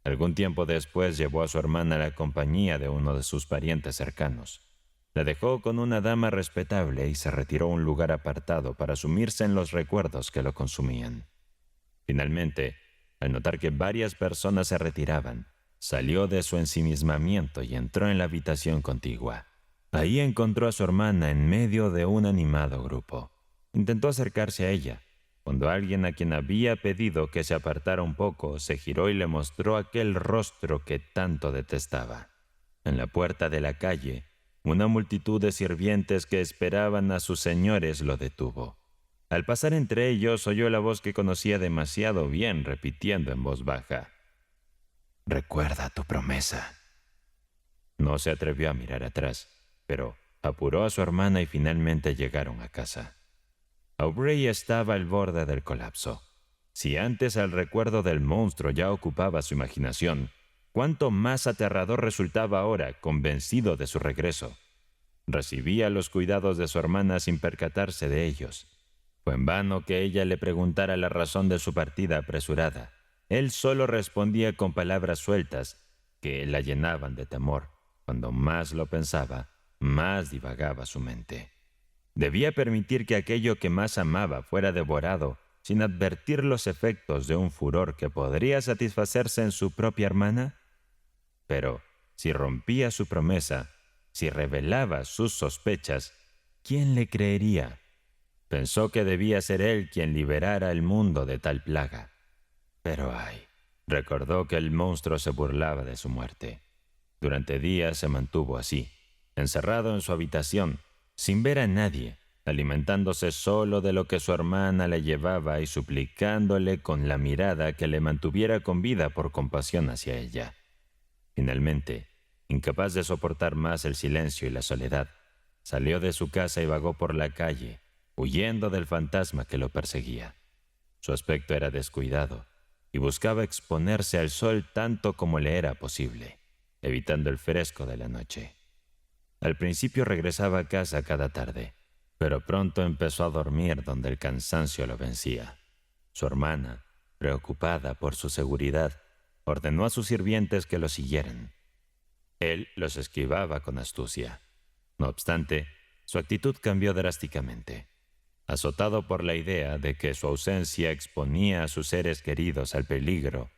Algún tiempo después llevó a su hermana a la compañía de uno de sus parientes cercanos. La dejó con una dama respetable y se retiró a un lugar apartado para sumirse en los recuerdos que lo consumían. Finalmente, al notar que varias personas se retiraban, salió de su ensimismamiento y entró en la habitación contigua. Ahí encontró a su hermana en medio de un animado grupo. Intentó acercarse a ella, cuando alguien a quien había pedido que se apartara un poco se giró y le mostró aquel rostro que tanto detestaba. En la puerta de la calle, una multitud de sirvientes que esperaban a sus señores lo detuvo. Al pasar entre ellos oyó la voz que conocía demasiado bien repitiendo en voz baja: «Recuerda tu promesa». No se atrevió a mirar atrás, pero apuró a su hermana y finalmente llegaron a casa. Aubrey estaba al borde del colapso. Si antes el recuerdo del monstruo ya ocupaba su imaginación, cuánto más aterrador resultaba ahora, convencido de su regreso. Recibía los cuidados de su hermana sin percatarse de ellos. Fue en vano que ella le preguntara la razón de su partida apresurada. Él solo respondía con palabras sueltas que la llenaban de temor. Cuando más lo pensaba, más divagaba su mente. ¿Debía permitir que aquello que más amaba fuera devorado sin advertir los efectos de un furor que podría satisfacerse en su propia hermana? Pero si rompía su promesa, si revelaba sus sospechas, ¿quién le creería? Pensó que debía ser él quien liberara al mundo de tal plaga. Pero recordó que el monstruo se burlaba de su muerte. Durante días se mantuvo así, encerrado en su habitación, sin ver a nadie, alimentándose solo de lo que su hermana le llevaba y suplicándole con la mirada que le mantuviera con vida por compasión hacia ella. Finalmente, incapaz de soportar más el silencio y la soledad, salió de su casa y vagó por la calle, huyendo del fantasma que lo perseguía. Su aspecto era descuidado y buscaba exponerse al sol tanto como le era posible, evitando el fresco de la noche. Al principio regresaba a casa cada tarde, pero pronto empezó a dormir donde el cansancio lo vencía. Su hermana, preocupada por su seguridad, ordenó a sus sirvientes que lo siguieran. Él los esquivaba con astucia. No obstante, su actitud cambió drásticamente. Azotado por la idea de que su ausencia exponía a sus seres queridos al peligro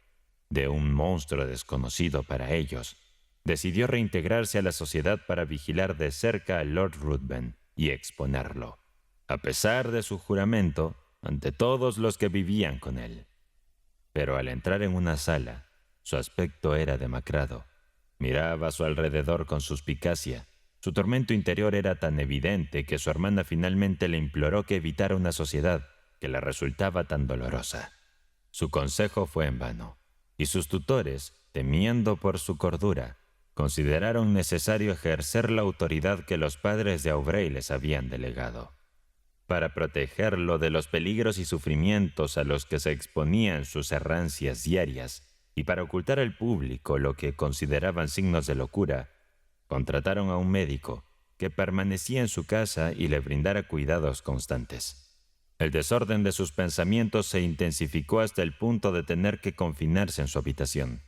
de un monstruo desconocido para ellos, decidió reintegrarse a la sociedad para vigilar de cerca a Lord Ruthven y exponerlo, a pesar de su juramento, ante todos los que vivían con él. Pero al entrar en una sala, su aspecto era demacrado. Miraba a su alrededor con suspicacia. Su tormento interior era tan evidente que su hermana finalmente le imploró que evitara una sociedad que le resultaba tan dolorosa. Su consejo fue en vano, y sus tutores, temiendo por su cordura, consideraron necesario ejercer la autoridad que los padres de Aubrey les habían delegado. Para protegerlo de los peligros y sufrimientos a los que se exponían sus errancias diarias, y para ocultar al público lo que consideraban signos de locura, contrataron a un médico que permanecía en su casa y le brindara cuidados constantes. El desorden de sus pensamientos se intensificó hasta el punto de tener que confinarse en su habitación.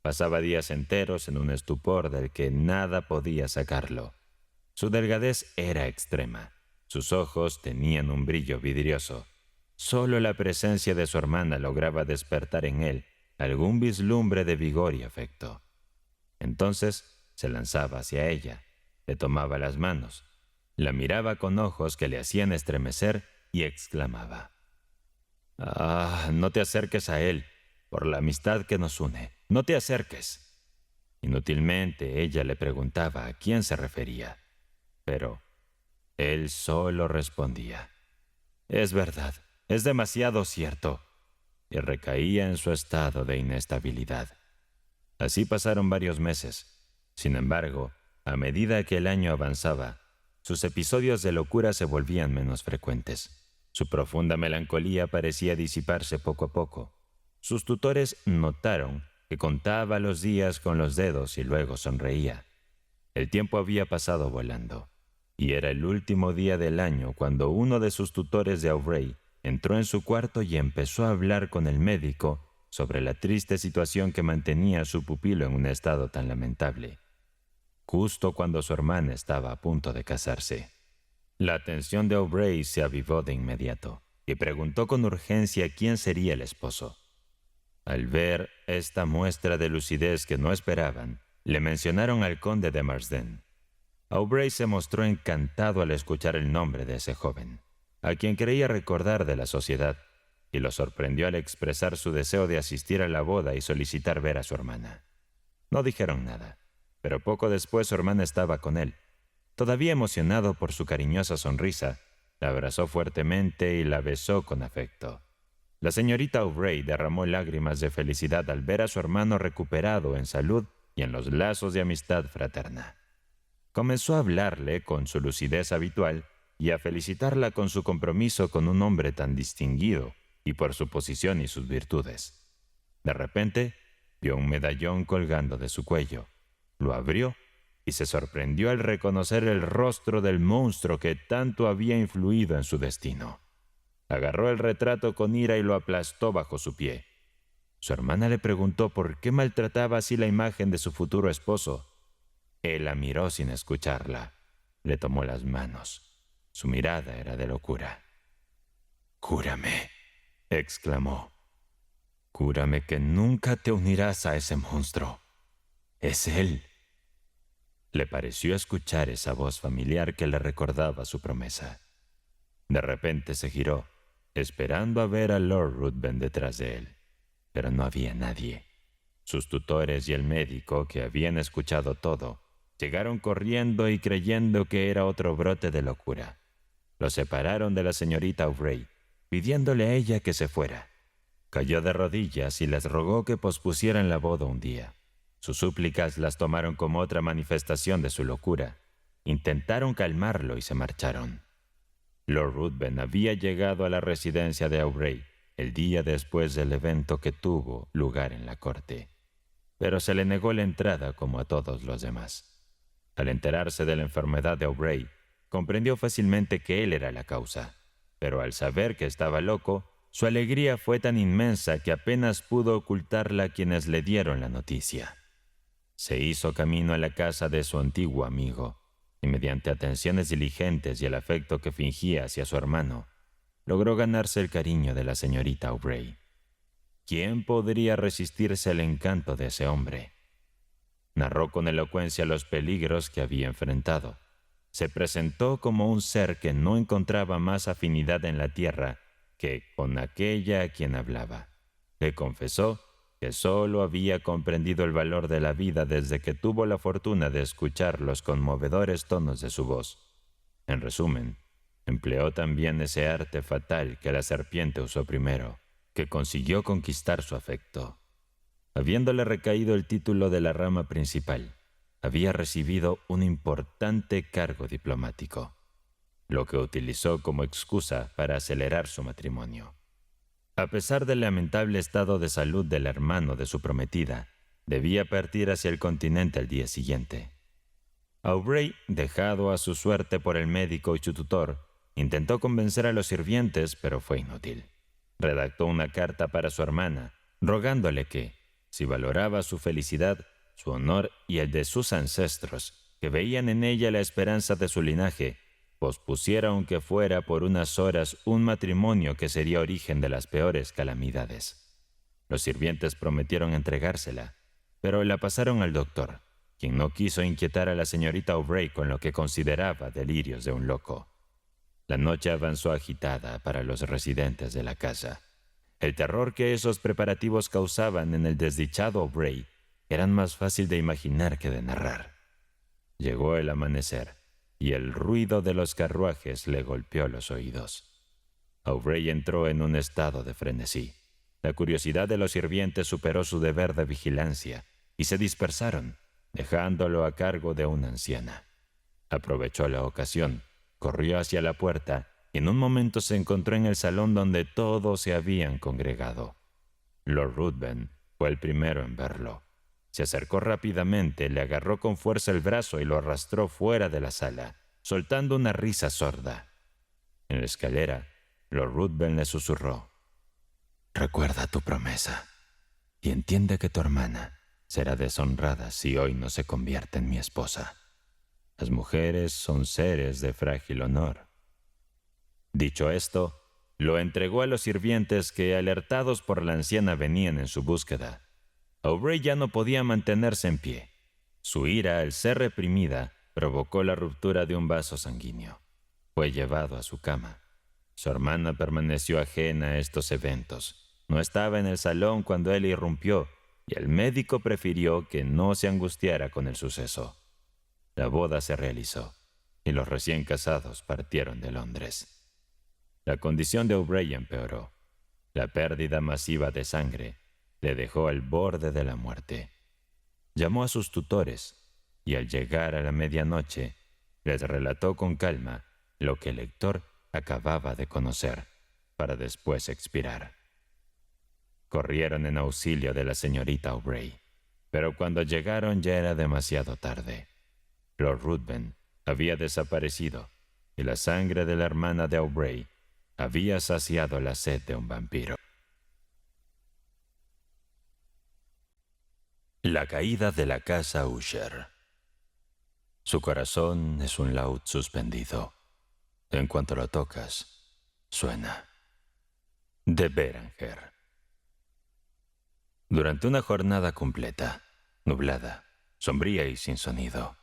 Pasaba días enteros en un estupor del que nada podía sacarlo. Su delgadez era extrema. Sus ojos tenían un brillo vidrioso. Solo la presencia de su hermana lograba despertar en él algún vislumbre de vigor y afecto. Entonces se lanzaba hacia ella, le tomaba las manos, la miraba con ojos que le hacían estremecer y exclamaba: «Ah, no te acerques a él, por la amistad que nos une, no te acerques». Inútilmente ella le preguntaba a quién se refería, pero él solo respondía: «Es verdad, es demasiado cierto», y recaía en su estado de inestabilidad. Así pasaron varios meses. Sin embargo, a medida que el año avanzaba, sus episodios de locura se volvían menos frecuentes. Su profunda melancolía parecía disiparse poco a poco. Sus tutores notaron que contaba los días con los dedos y luego sonreía. El tiempo había pasado volando, y era el último día del año cuando uno de sus tutores de Aubrey entró en su cuarto y empezó a hablar con el médico sobre la triste situación que mantenía a su pupilo en un estado tan lamentable, justo cuando su hermana estaba a punto de casarse. La atención de Aubrey se avivó de inmediato y preguntó con urgencia quién sería el esposo. Al ver esta muestra de lucidez que no esperaban, le mencionaron al conde de Marsden. Aubrey se mostró encantado al escuchar el nombre de ese joven, a quien creía recordar de la sociedad, y lo sorprendió al expresar su deseo de asistir a la boda y solicitar ver a su hermana. No dijeron nada, pero poco después su hermana estaba con él. Todavía emocionado por su cariñosa sonrisa, la abrazó fuertemente y la besó con afecto. La señorita Aubrey derramó lágrimas de felicidad al ver a su hermano recuperado en salud y en los lazos de amistad fraterna. Comenzó a hablarle con su lucidez habitual y a felicitarla con su compromiso con un hombre tan distinguido y por su posición y sus virtudes. De repente, vio un medallón colgando de su cuello. Lo abrió y se sorprendió al reconocer el rostro del monstruo que tanto había influido en su destino. Agarró el retrato con ira y lo aplastó bajo su pie. Su hermana le preguntó por qué maltrataba así la imagen de su futuro esposo. Él la miró sin escucharla. Le tomó las manos. Su mirada era de locura. «Júrame», exclamó. «Júrame que nunca te unirás a ese monstruo. Es él». Le pareció escuchar esa voz familiar que le recordaba su promesa. De repente se giró, esperando a ver a Lord Ruthven detrás de él, pero no había nadie. Sus tutores y el médico, que habían escuchado todo, llegaron corriendo y creyendo que era otro brote de locura. Lo separaron de la señorita Aubrey, pidiéndole a ella que se fuera. Cayó de rodillas y les rogó que pospusieran la boda un día. Sus súplicas las tomaron como otra manifestación de su locura. Intentaron calmarlo y se marcharon. Lord Ruthven había llegado a la residencia de Aubrey el día después del evento que tuvo lugar en la corte, pero se le negó la entrada como a todos los demás. Al enterarse de la enfermedad de Aubrey, comprendió fácilmente que él era la causa, pero al saber que estaba loco, su alegría fue tan inmensa que apenas pudo ocultarla a quienes le dieron la noticia. Se hizo camino a la casa de su antiguo amigo, y mediante atenciones diligentes y el afecto que fingía hacia su hermano, logró ganarse el cariño de la señorita Aubrey. ¿Quién podría resistirse al encanto de ese hombre? Narró con elocuencia los peligros que había enfrentado. Se presentó como un ser que no encontraba más afinidad en la tierra que con aquella a quien hablaba. Le confesó que solo había comprendido el valor de la vida desde que tuvo la fortuna de escuchar los conmovedores tonos de su voz. En resumen, empleó también ese arte fatal que la serpiente usó primero, que consiguió conquistar su afecto. Habiéndole recaído el título de la rama principal, había recibido un importante cargo diplomático, lo que utilizó como excusa para acelerar su matrimonio. A pesar del lamentable estado de salud del hermano de su prometida, debía partir hacia el continente al día siguiente. Aubrey, dejado a su suerte por el médico y su tutor, intentó convencer a los sirvientes, pero fue inútil. Redactó una carta para su hermana, rogándole que, si valoraba su felicidad, su honor y el de sus ancestros, que veían en ella la esperanza de su linaje, pospusiera aunque fuera por unas horas un matrimonio que sería origen de las peores calamidades. Los sirvientes prometieron entregársela, pero la pasaron al doctor, quien no quiso inquietar a la señorita Aubrey con lo que consideraba delirios de un loco. La noche avanzó agitada para los residentes de la casa. El terror que esos preparativos causaban en el desdichado Aubrey eran más fácil de imaginar que de narrar. Llegó el amanecer, y el ruido de los carruajes le golpeó los oídos. Aubrey entró en un estado de frenesí. La curiosidad de los sirvientes superó su deber de vigilancia, y se dispersaron, dejándolo a cargo de una anciana. Aprovechó la ocasión, corrió hacia la puerta y en un momento se encontró en el salón donde todos se habían congregado. Lord Ruthven fue el primero en verlo. Se acercó rápidamente, le agarró con fuerza el brazo y lo arrastró fuera de la sala, soltando una risa sorda. En la escalera, Lord Ruthven le susurró: «Recuerda tu promesa y entiende que tu hermana será deshonrada si hoy no se convierte en mi esposa. Las mujeres son seres de frágil honor». Dicho esto, lo entregó a los sirvientes que, alertados por la anciana, venían en su búsqueda. Aubrey ya no podía mantenerse en pie. Su ira, al ser reprimida, provocó la ruptura de un vaso sanguíneo. Fue llevado a su cama. Su hermana permaneció ajena a estos eventos. No estaba en el salón cuando él irrumpió, y el médico prefirió que no se angustiara con el suceso. La boda se realizó, y los recién casados partieron de Londres. La condición de Aubrey empeoró. La pérdida masiva de sangre le dejó al borde de la muerte. Llamó a sus tutores, y al llegar a la medianoche, les relató con calma lo que el lector acababa de conocer, para después expirar. Corrieron en auxilio de la señorita Aubrey, pero cuando llegaron ya era demasiado tarde. Lord Ruthven había desaparecido, y la sangre de la hermana de Aubrey había saciado la sed de un vampiro. La caída de la casa Usher. Su corazón es un laúd suspendido. En cuanto lo tocas, suena. De Beranger. Durante una jornada completa, nublada, sombría y sin sonido,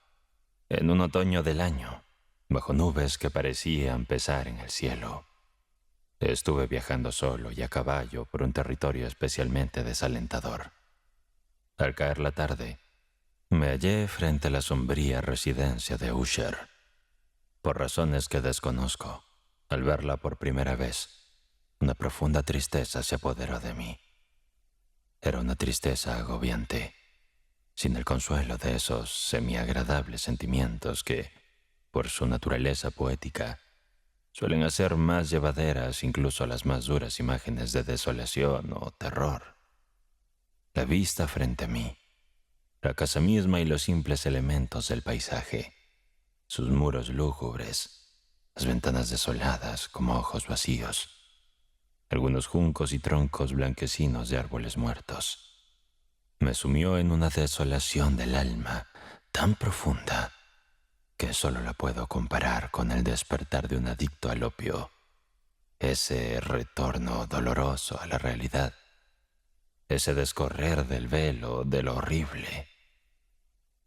en un otoño del año, bajo nubes que parecían pesar en el cielo, estuve viajando solo y a caballo por un territorio especialmente desalentador. Al caer la tarde, me hallé frente a la sombría residencia de Usher. Por razones que desconozco, al verla por primera vez, una profunda tristeza se apoderó de mí. Era una tristeza agobiante, sin el consuelo de esos semiagradables sentimientos que, por su naturaleza poética, suelen hacer más llevaderas incluso las más duras imágenes de desolación o terror. La vista frente a mí, la casa misma y los simples elementos del paisaje, sus muros lúgubres, las ventanas desoladas como ojos vacíos, algunos juncos y troncos blanquecinos de árboles muertos. Me sumió en una desolación del alma tan profunda que solo la puedo comparar con el despertar de un adicto al opio, ese retorno doloroso a la realidad, ese descorrer del velo de lo horrible.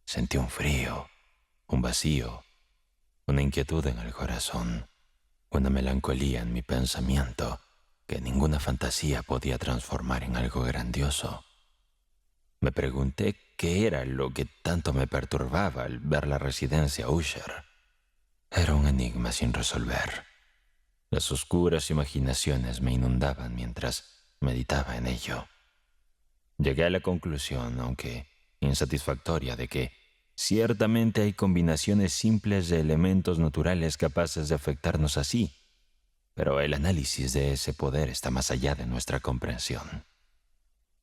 Sentí un frío, un vacío, una inquietud en el corazón, una melancolía en mi pensamiento que ninguna fantasía podía transformar en algo grandioso. Me pregunté qué era lo que tanto me perturbaba al ver la residencia Usher. Era un enigma sin resolver. Las oscuras imaginaciones me inundaban mientras meditaba en ello. Llegué a la conclusión, aunque insatisfactoria, de que ciertamente hay combinaciones simples de elementos naturales capaces de afectarnos así, pero el análisis de ese poder está más allá de nuestra comprensión.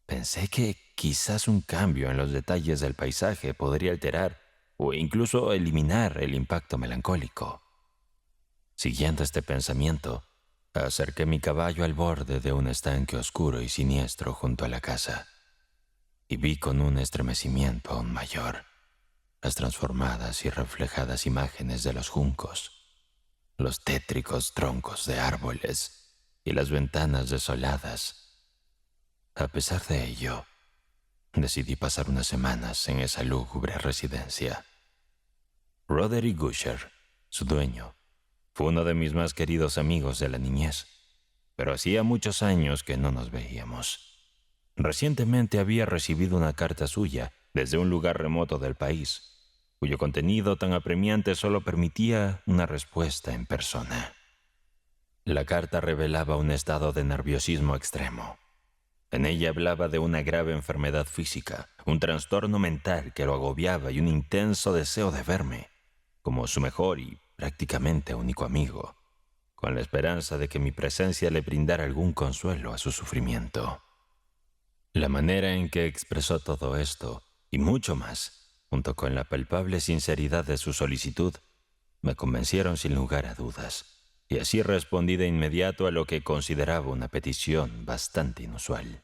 Pensé que quizás un cambio en los detalles del paisaje podría alterar o incluso eliminar el impacto melancólico. Siguiendo este pensamiento, acerqué mi caballo al borde de un estanque oscuro y siniestro junto a la casa, y vi con un estremecimiento aún mayor las transformadas y reflejadas imágenes de los juncos, los tétricos troncos de árboles y las ventanas desoladas. A pesar de ello, decidí pasar unas semanas en esa lúgubre residencia. Roderick Usher, su dueño, fue uno de mis más queridos amigos de la niñez, pero hacía muchos años que no nos veíamos. Recientemente había recibido una carta suya desde un lugar remoto del país, cuyo contenido tan apremiante solo permitía una respuesta en persona. La carta revelaba un estado de nerviosismo extremo. En ella hablaba de una grave enfermedad física, un trastorno mental que lo agobiaba y un intenso deseo de verme, como su mejor y prácticamente único amigo, con la esperanza de que mi presencia le brindara algún consuelo a su sufrimiento. La manera en que expresó todo esto, y mucho más, junto con la palpable sinceridad de su solicitud, me convencieron sin lugar a dudas, y así respondí de inmediato a lo que consideraba una petición bastante inusual.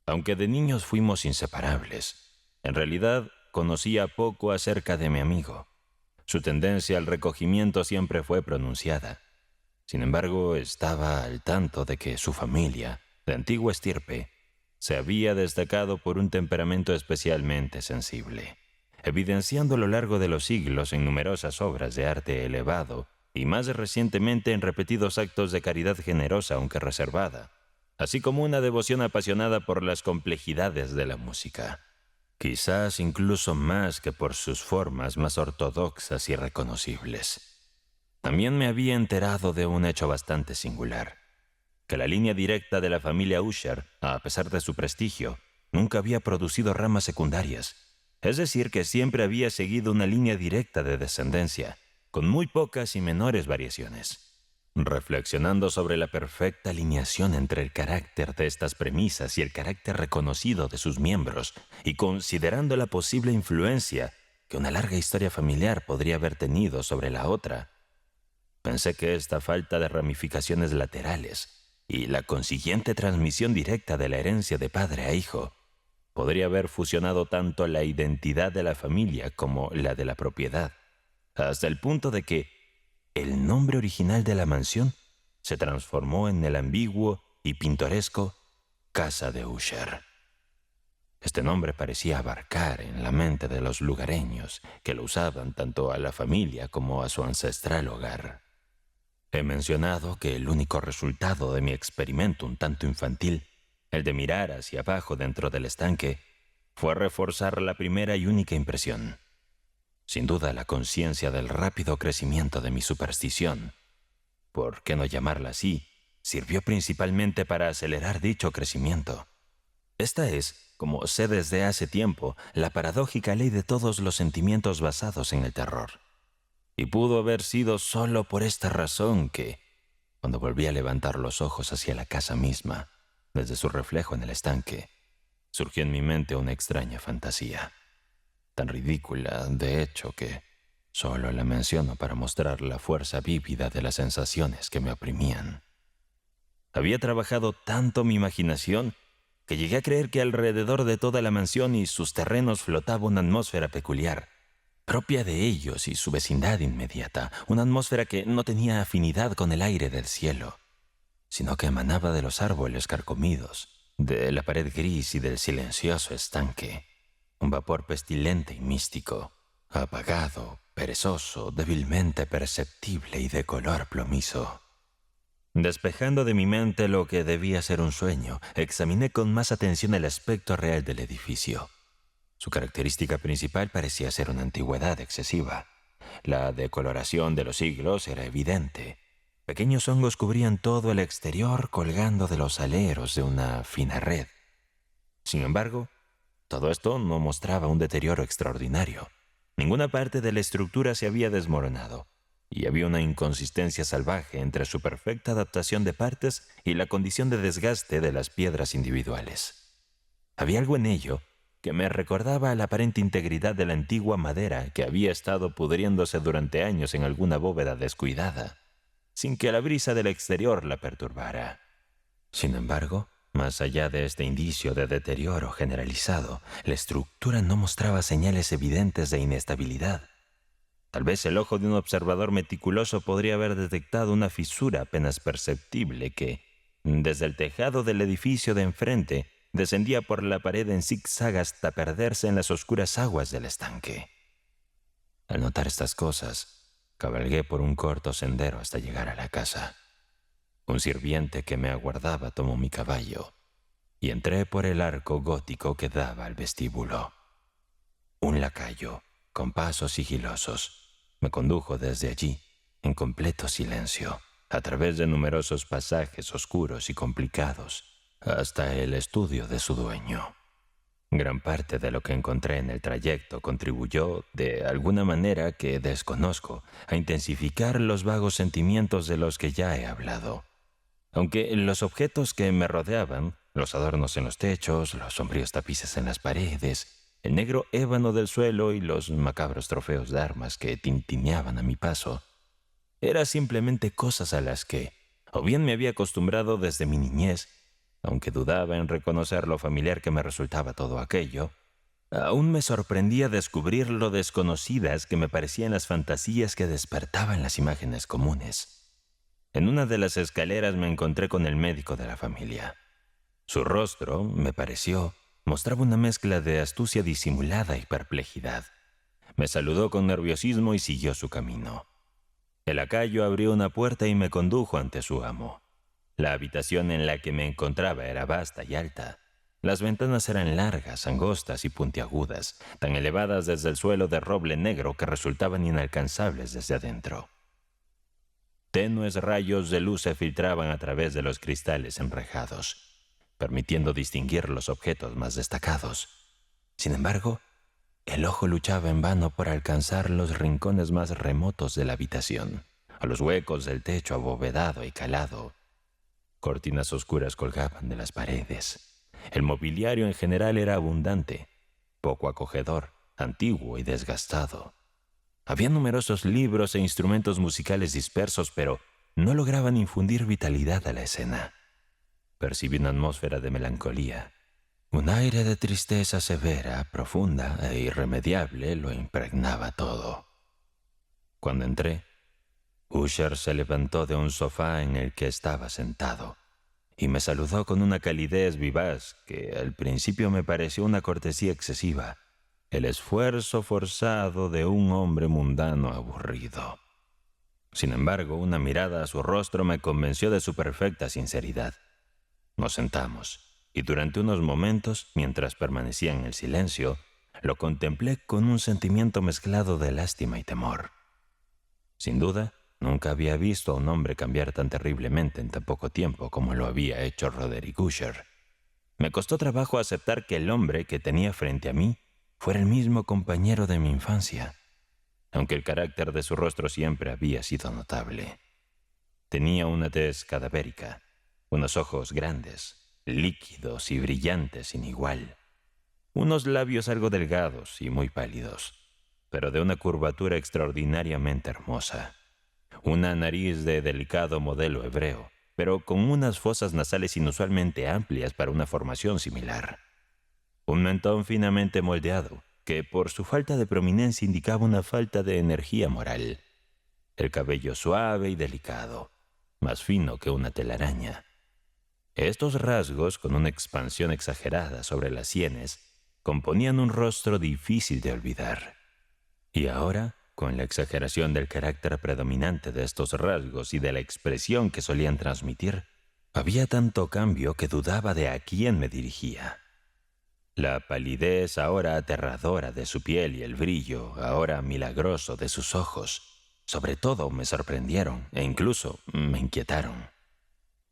Aunque de niños fuimos inseparables, en realidad conocía poco acerca de mi amigo. Su tendencia al recogimiento siempre fue pronunciada. Sin embargo, estaba al tanto de que su familia, de antigua estirpe, se había destacado por un temperamento especialmente sensible, evidenciando a lo largo de los siglos en numerosas obras de arte elevado y más recientemente en repetidos actos de caridad generosa aunque reservada, así como una devoción apasionada por las complejidades de la música, quizás incluso más que por sus formas más ortodoxas y reconocibles. También me había enterado de un hecho bastante singular, que la línea directa de la familia Usher, a pesar de su prestigio, nunca había producido ramas secundarias, es decir, que siempre había seguido una línea directa de descendencia, con muy pocas y menores variaciones. Reflexionando sobre la perfecta alineación entre el carácter de estas premisas y el carácter reconocido de sus miembros, y considerando la posible influencia que una larga historia familiar podría haber tenido sobre la otra, pensé que esta falta de ramificaciones laterales y la consiguiente transmisión directa de la herencia de padre a hijo podría haber fusionado tanto la identidad de la familia como la de la propiedad, hasta el punto de que el nombre original de la mansión se transformó en el ambiguo y pintoresco Casa de Usher. Este nombre parecía abarcar en la mente de los lugareños, que lo usaban tanto a la familia como a su ancestral hogar. He mencionado que el único resultado de mi experimento un tanto infantil, el de mirar hacia abajo dentro del estanque, fue reforzar la primera y única impresión. Sin duda, la conciencia del rápido crecimiento de mi superstición, ¿por qué no llamarla así?, sirvió principalmente para acelerar dicho crecimiento. Esta es, como sé desde hace tiempo, la paradójica ley de todos los sentimientos basados en el terror. Y pudo haber sido solo por esta razón que, cuando volví a levantar los ojos hacia la casa misma, desde su reflejo en el estanque, surgió en mi mente una extraña fantasía, tan ridícula, de hecho, que solo la menciono para mostrar la fuerza vívida de las sensaciones que me oprimían. Había trabajado tanto mi imaginación que llegué a creer que alrededor de toda la mansión y sus terrenos flotaba una atmósfera peculiar, propia de ellos y su vecindad inmediata, una atmósfera que no tenía afinidad con el aire del cielo, sino que emanaba de los árboles carcomidos, de la pared gris y del silencioso estanque, un vapor pestilente y místico, apagado, perezoso, débilmente perceptible y de color plomizo. Despejando de mi mente lo que debía ser un sueño, examiné con más atención el aspecto real del edificio. Su característica principal parecía ser una antigüedad excesiva. La decoloración de los siglos era evidente. Pequeños hongos cubrían todo el exterior colgando de los aleros de una fina red. Sin embargo, todo esto no mostraba un deterioro extraordinario. Ninguna parte de la estructura se había desmoronado, y había una inconsistencia salvaje entre su perfecta adaptación de partes y la condición de desgaste de las piedras individuales. Había algo en ello que me recordaba a la aparente integridad de la antigua madera que había estado pudriéndose durante años en alguna bóveda descuidada, sin que la brisa del exterior la perturbara. Sin embargo, más allá de este indicio de deterioro generalizado, la estructura no mostraba señales evidentes de inestabilidad. Tal vez el ojo de un observador meticuloso podría haber detectado una fisura apenas perceptible que, desde el tejado del edificio de enfrente, descendía por la pared en zigzag hasta perderse en las oscuras aguas del estanque. Al notar estas cosas, cabalgué por un corto sendero hasta llegar a la casa. Un sirviente que me aguardaba tomó mi caballo y entré por el arco gótico que daba al vestíbulo. Un lacayo, con pasos sigilosos, me condujo desde allí, en completo silencio, a través de numerosos pasajes oscuros y complicados, hasta el estudio de su dueño. Gran parte de lo que encontré en el trayecto contribuyó, de alguna manera que desconozco, a intensificar los vagos sentimientos de los que ya he hablado. Aunque los objetos que me rodeaban, los adornos en los techos, los sombríos tapices en las paredes, el negro ébano del suelo y los macabros trofeos de armas que tintineaban a mi paso, eran simplemente cosas a las que, o bien me había acostumbrado desde mi niñez, aunque dudaba en reconocer lo familiar que me resultaba todo aquello, aún me sorprendía descubrir lo desconocidas que me parecían las fantasías que despertaban las imágenes comunes. En una de las escaleras me encontré con el médico de la familia. Su rostro, me pareció, mostraba una mezcla de astucia disimulada y perplejidad. Me saludó con nerviosismo y siguió su camino. El lacayo abrió una puerta y me condujo ante su amo. La habitación en la que me encontraba era vasta y alta. Las ventanas eran largas, angostas y puntiagudas, tan elevadas desde el suelo de roble negro que resultaban inalcanzables desde adentro. Tenues rayos de luz se filtraban a través de los cristales enrejados, permitiendo distinguir los objetos más destacados. Sin embargo, el ojo luchaba en vano por alcanzar los rincones más remotos de la habitación, a los huecos del techo abovedado y calado. Cortinas oscuras colgaban de las paredes. El mobiliario en general era abundante, poco acogedor, antiguo y desgastado. Había numerosos libros e instrumentos musicales dispersos, pero no lograban infundir vitalidad a la escena. Percibí una atmósfera de melancolía. Un aire de tristeza severa, profunda e irremediable lo impregnaba todo. Cuando entré, Usher se levantó de un sofá en el que estaba sentado y me saludó con una calidez vivaz que al principio me pareció una cortesía excesiva, el esfuerzo forzado de un hombre mundano aburrido. Sin embargo, una mirada a su rostro me convenció de su perfecta sinceridad. Nos sentamos, y durante unos momentos, mientras permanecía en el silencio, lo contemplé con un sentimiento mezclado de lástima y temor. Sin duda, nunca había visto a un hombre cambiar tan terriblemente en tan poco tiempo como lo había hecho Roderick Usher. Me costó trabajo aceptar que el hombre que tenía frente a mí fuera el mismo compañero de mi infancia, aunque el carácter de su rostro siempre había sido notable. Tenía una tez cadavérica, unos ojos grandes, líquidos y brillantes sin igual, unos labios algo delgados y muy pálidos, pero de una curvatura extraordinariamente hermosa, una nariz de delicado modelo hebreo, pero con unas fosas nasales inusualmente amplias para una formación similar. Un mentón finamente moldeado, que por su falta de prominencia indicaba una falta de energía moral. El cabello suave y delicado, más fino que una telaraña. Estos rasgos, con una expansión exagerada sobre las sienes, componían un rostro difícil de olvidar. Y ahora, con la exageración del carácter predominante de estos rasgos y de la expresión que solían transmitir, había tanto cambio que dudaba de a quién me dirigía. La palidez ahora aterradora de su piel y el brillo ahora milagroso de sus ojos, sobre todo me sorprendieron e incluso me inquietaron.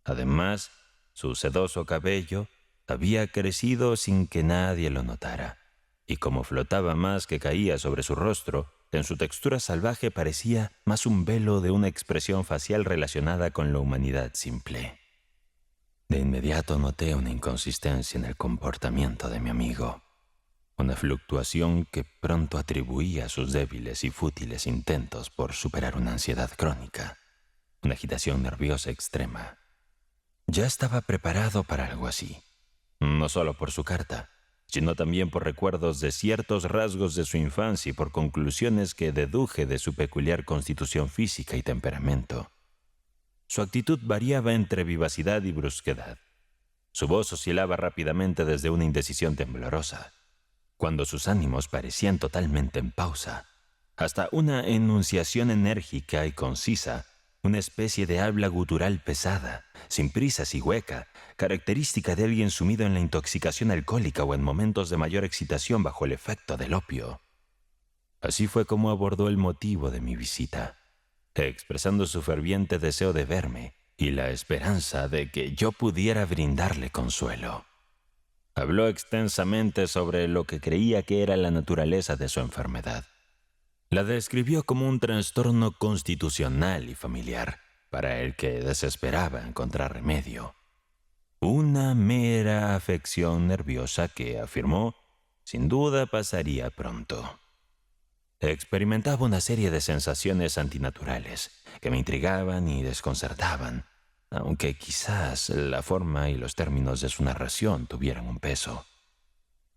Además, su sedoso cabello había crecido sin que nadie lo notara, y como flotaba más que caía sobre su rostro, en su textura salvaje parecía más un velo de una expresión facial relacionada con la humanidad simple. De inmediato noté una inconsistencia en el comportamiento de mi amigo, una fluctuación que pronto atribuía a sus débiles y fútiles intentos por superar una ansiedad crónica, una agitación nerviosa extrema. Ya estaba preparado para algo así, no solo por su carta, sino también por recuerdos de ciertos rasgos de su infancia y por conclusiones que deduje de su peculiar constitución física y temperamento. Su actitud variaba entre vivacidad y brusquedad. Su voz oscilaba rápidamente desde una indecisión temblorosa, cuando sus ánimos parecían totalmente en pausa, hasta una enunciación enérgica y concisa, una especie de habla gutural pesada, sin prisas y hueca, característica de alguien sumido en la intoxicación alcohólica o en momentos de mayor excitación bajo el efecto del opio. Así fue como abordó el motivo de mi visita, expresando su ferviente deseo de verme y la esperanza de que yo pudiera brindarle consuelo. Habló extensamente sobre lo que creía que era la naturaleza de su enfermedad. La describió como un trastorno constitucional y familiar, para el que desesperaba encontrar remedio. Una mera afección nerviosa que, afirmó, sin duda pasaría pronto. Experimentaba una serie de sensaciones antinaturales que me intrigaban y desconcertaban, aunque quizás la forma y los términos de su narración tuvieran un peso.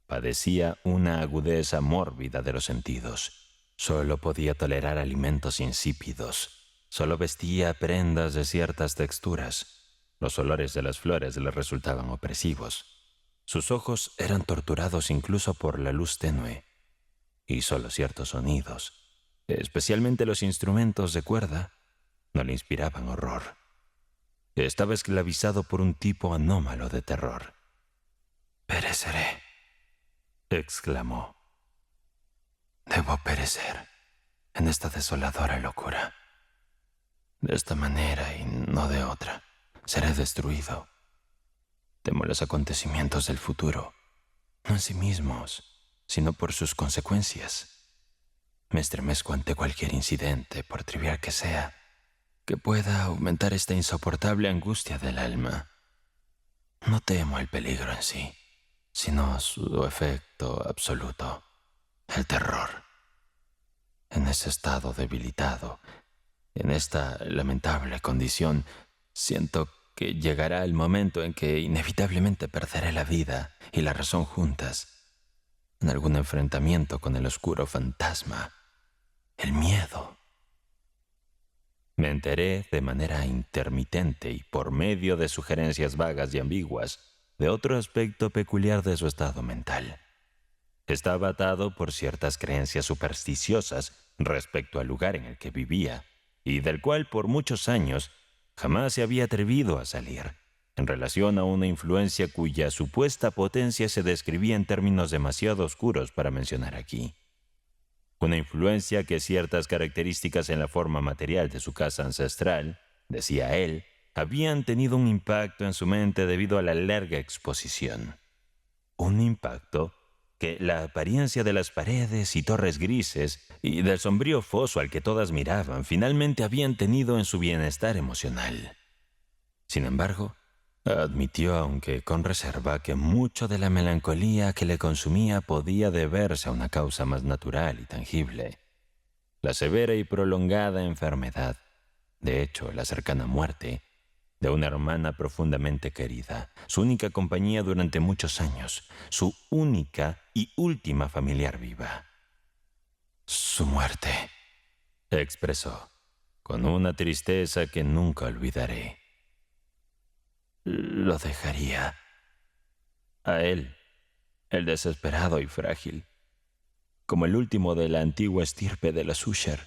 Padecía una agudeza mórbida de los sentidos. Solo podía tolerar alimentos insípidos. Solo vestía prendas de ciertas texturas. Los olores de las flores le resultaban opresivos. Sus ojos eran torturados incluso por la luz tenue. Y solo ciertos sonidos, especialmente los instrumentos de cuerda, no le inspiraban horror. Estaba esclavizado por un tipo anómalo de terror. «Pereceré», exclamó. «Debo perecer en esta desoladora locura. De esta manera y no de otra, seré destruido. Temo los acontecimientos del futuro, no en sí mismos, sino por sus consecuencias. Me estremezco ante cualquier incidente, por trivial que sea, que pueda aumentar esta insoportable angustia del alma. No temo el peligro en sí, sino su efecto absoluto, el terror. En ese estado debilitado, en esta lamentable condición, siento que llegará el momento en que inevitablemente perderé la vida y la razón juntas, en algún enfrentamiento con el oscuro fantasma, el miedo». Me enteré de manera intermitente y por medio de sugerencias vagas y ambiguas de otro aspecto peculiar de su estado mental. Estaba atado por ciertas creencias supersticiosas respecto al lugar en el que vivía y del cual por muchos años jamás se había atrevido a salir, en relación a una influencia cuya supuesta potencia se describía en términos demasiado oscuros para mencionar aquí. Una influencia que ciertas características en la forma material de su casa ancestral, decía él, habían tenido un impacto en su mente debido a la larga exposición. Un impacto que la apariencia de las paredes y torres grises y del sombrío foso al que todas miraban finalmente habían tenido en su bienestar emocional. Sin embargo, admitió, aunque con reserva, que mucho de la melancolía que le consumía podía deberse a una causa más natural y tangible: la severa y prolongada enfermedad, de hecho la cercana muerte, de una hermana profundamente querida, su única compañía durante muchos años, su única y última familiar viva. Su muerte, expresó, con una tristeza que nunca olvidaré. Lo dejaría a él, el desesperado y frágil, como el último de la antigua estirpe de los Usher.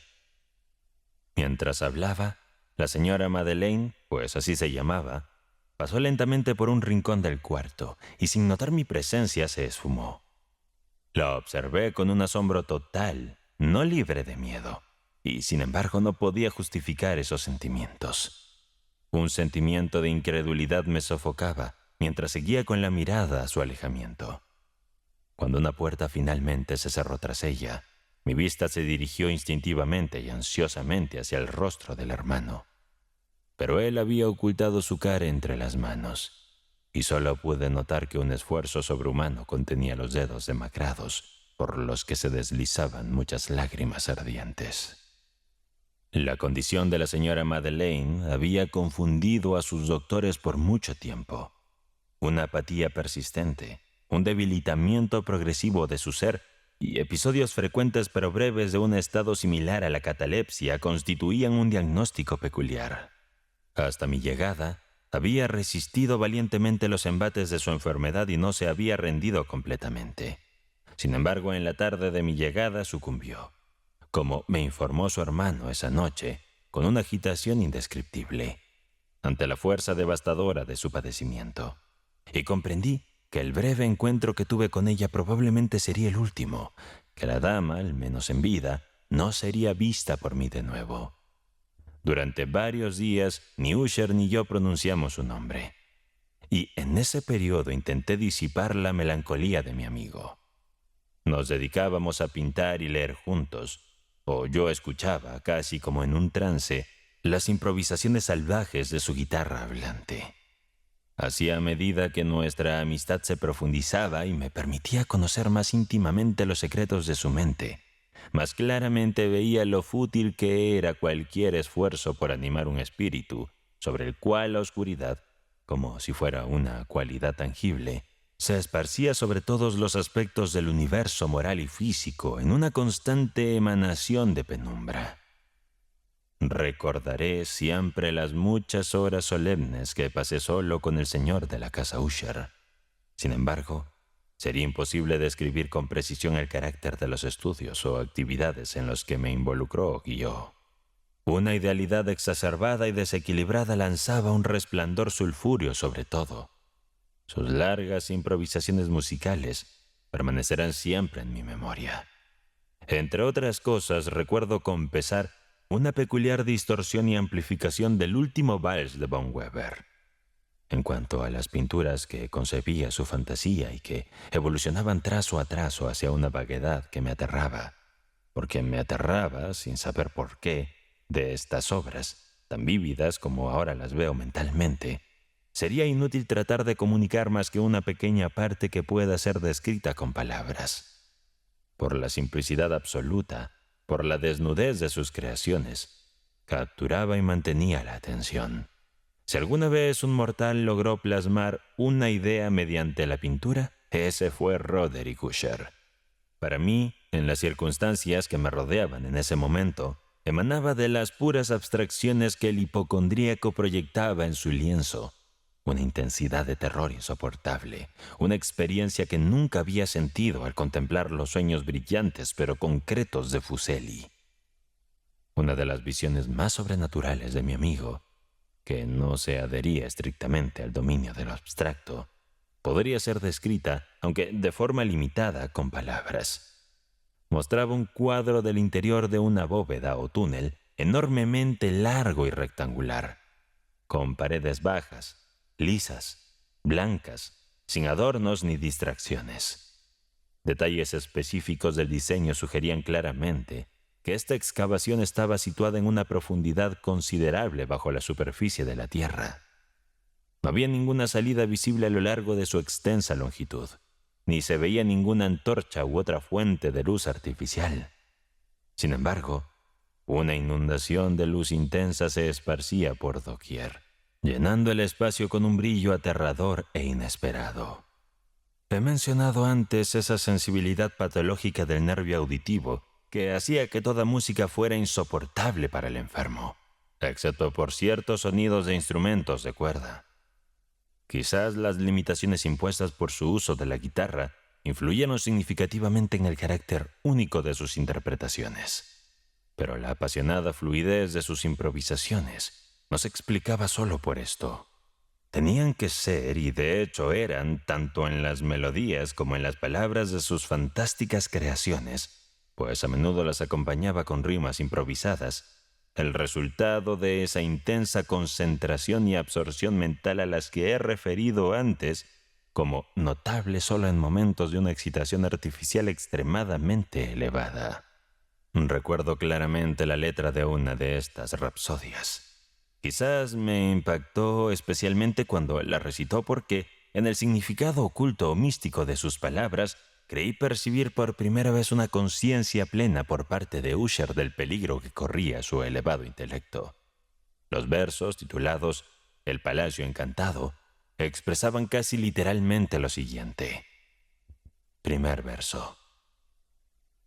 Mientras hablaba, la señora Madeleine, pues así se llamaba, pasó lentamente por un rincón del cuarto y sin notar mi presencia se esfumó. La observé con un asombro total, no libre de miedo, y sin embargo no podía justificar esos sentimientos. Un sentimiento de incredulidad me sofocaba mientras seguía con la mirada a su alejamiento. Cuando una puerta finalmente se cerró tras ella, mi vista se dirigió instintivamente y ansiosamente hacia el rostro del hermano. Pero él había ocultado su cara entre las manos, y solo pude notar que un esfuerzo sobrehumano contenía los dedos demacrados, por los que se deslizaban muchas lágrimas ardientes. La condición de la señora Madeleine había confundido a sus doctores por mucho tiempo. Una apatía persistente, un debilitamiento progresivo de su ser y episodios frecuentes pero breves de un estado similar a la catalepsia constituían un diagnóstico peculiar. Hasta mi llegada, había resistido valientemente los embates de su enfermedad y no se había rendido completamente. Sin embargo, en la tarde de mi llegada sucumbió, como me informó su hermano esa noche, con una agitación indescriptible, ante la fuerza devastadora de su padecimiento. Y comprendí que el breve encuentro que tuve con ella probablemente sería el último, que la dama, al menos en vida, no sería vista por mí de nuevo. Durante varios días, ni Usher ni yo pronunciamos su nombre. Y en ese periodo intenté disipar la melancolía de mi amigo. Nos dedicábamos a pintar y leer juntos, o yo escuchaba, casi como en un trance, las improvisaciones salvajes de su guitarra hablante. Así, a medida que nuestra amistad se profundizaba y me permitía conocer más íntimamente los secretos de su mente, más claramente veía lo fútil que era cualquier esfuerzo por animar un espíritu, sobre el cual la oscuridad, como si fuera una cualidad tangible, se esparcía sobre todos los aspectos del universo moral y físico en una constante emanación de penumbra. Recordaré siempre las muchas horas solemnes que pasé solo con el señor de la casa Usher. Sin embargo, sería imposible describir con precisión el carácter de los estudios o actividades en los que me involucró o guió. Una idealidad exacerbada y desequilibrada lanzaba un resplandor sulfúreo sobre todo. Sus largas improvisaciones musicales permanecerán siempre en mi memoria. Entre otras cosas, recuerdo con pesar una peculiar distorsión y amplificación del último vals de Von Weber. En cuanto a las pinturas que concebía su fantasía y que evolucionaban trazo a trazo hacia una vaguedad que me aterraba, porque me aterraba, sin saber por qué, de estas obras, tan vívidas como ahora las veo mentalmente, sería inútil tratar de comunicar más que una pequeña parte que pueda ser descrita con palabras. Por la simplicidad absoluta, por la desnudez de sus creaciones, capturaba y mantenía la atención. Si alguna vez un mortal logró plasmar una idea mediante la pintura, ese fue Roderick Usher. Para mí, en las circunstancias que me rodeaban en ese momento, emanaba de las puras abstracciones que el hipocondríaco proyectaba en su lienzo, una intensidad de terror insoportable, una experiencia que nunca había sentido al contemplar los sueños brillantes pero concretos de Fuseli. Una de las visiones más sobrenaturales de mi amigo, que no se adhería estrictamente al dominio de lo abstracto, podría ser descrita, aunque de forma limitada, con palabras. Mostraba un cuadro del interior de una bóveda o túnel enormemente largo y rectangular, con paredes bajas, lisas, blancas, sin adornos ni distracciones. Detalles específicos del diseño sugerían claramente que esta excavación estaba situada en una profundidad considerable bajo la superficie de la tierra. No había ninguna salida visible a lo largo de su extensa longitud, ni se veía ninguna antorcha u otra fuente de luz artificial. Sin embargo, una inundación de luz intensa se esparcía por doquier, llenando el espacio con un brillo aterrador e inesperado. He mencionado antes esa sensibilidad patológica del nervio auditivo que hacía que toda música fuera insoportable para el enfermo, excepto por ciertos sonidos de instrumentos de cuerda. Quizás las limitaciones impuestas por su uso de la guitarra influyeron significativamente en el carácter único de sus interpretaciones, pero la apasionada fluidez de sus improvisaciones no se explicaba solo por esto. Tenían que ser, y de hecho eran, tanto en las melodías como en las palabras de sus fantásticas creaciones, pues a menudo las acompañaba con rimas improvisadas, el resultado de esa intensa concentración y absorción mental a las que he referido antes, como notable solo en momentos de una excitación artificial extremadamente elevada. Recuerdo claramente la letra de una de estas rapsodias. Quizás me impactó especialmente cuando la recitó porque, en el significado oculto o místico de sus palabras, creí percibir por primera vez una conciencia plena por parte de Usher del peligro que corría su elevado intelecto. Los versos, titulados El Palacio Encantado, expresaban casi literalmente lo siguiente. Primer verso.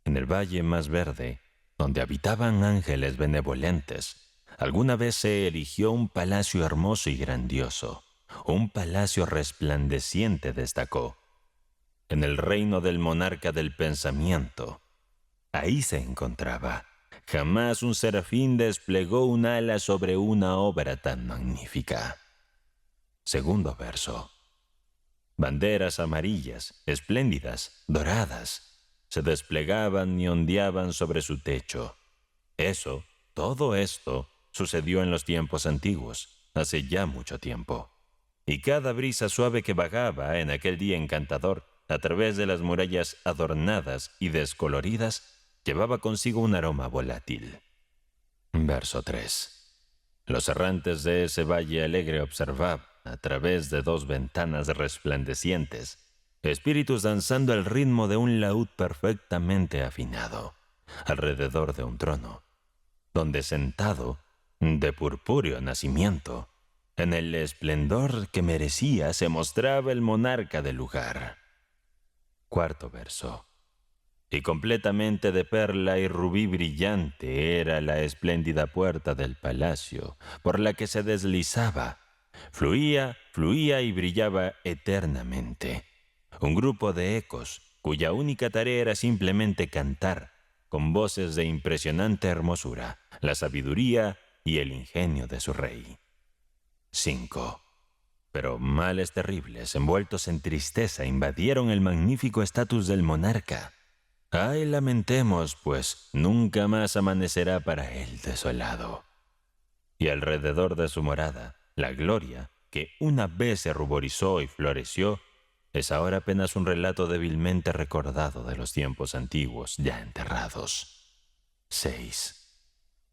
En el valle más verde, donde habitaban ángeles benevolentes, alguna vez se erigió un palacio hermoso y grandioso. Un palacio resplandeciente destacó. En el reino del monarca del pensamiento. Ahí se encontraba. Jamás un serafín desplegó un ala sobre una obra tan magnífica. Segundo verso. Banderas amarillas, espléndidas, doradas, se desplegaban y ondeaban sobre su techo. Todo esto, sucedió en los tiempos antiguos, hace ya mucho tiempo. Y cada brisa suave que vagaba en aquel día encantador a través de las murallas adornadas y descoloridas, llevaba consigo un aroma volátil. Verso 3. Los errantes de ese valle alegre observaban, a través de 2 ventanas resplandecientes, espíritus danzando al ritmo de un laúd perfectamente afinado, alrededor de un trono, donde sentado, de purpúreo nacimiento, en el esplendor que merecía se mostraba el monarca del lugar. Cuarto verso. Y completamente de perla y rubí brillante era la espléndida puerta del palacio, por la que se deslizaba, fluía y brillaba eternamente. Un grupo de ecos, cuya única tarea era simplemente cantar, con voces de impresionante hermosura, la sabiduría y el ingenio de su rey. 5. Pero males terribles, envueltos en tristeza, invadieron el magnífico estatus del monarca. Ay, lamentemos, pues nunca más amanecerá para él desolado. Y alrededor de su morada, la gloria, que una vez se ruborizó y floreció, es ahora apenas un relato débilmente recordado de los tiempos antiguos ya enterrados. 6.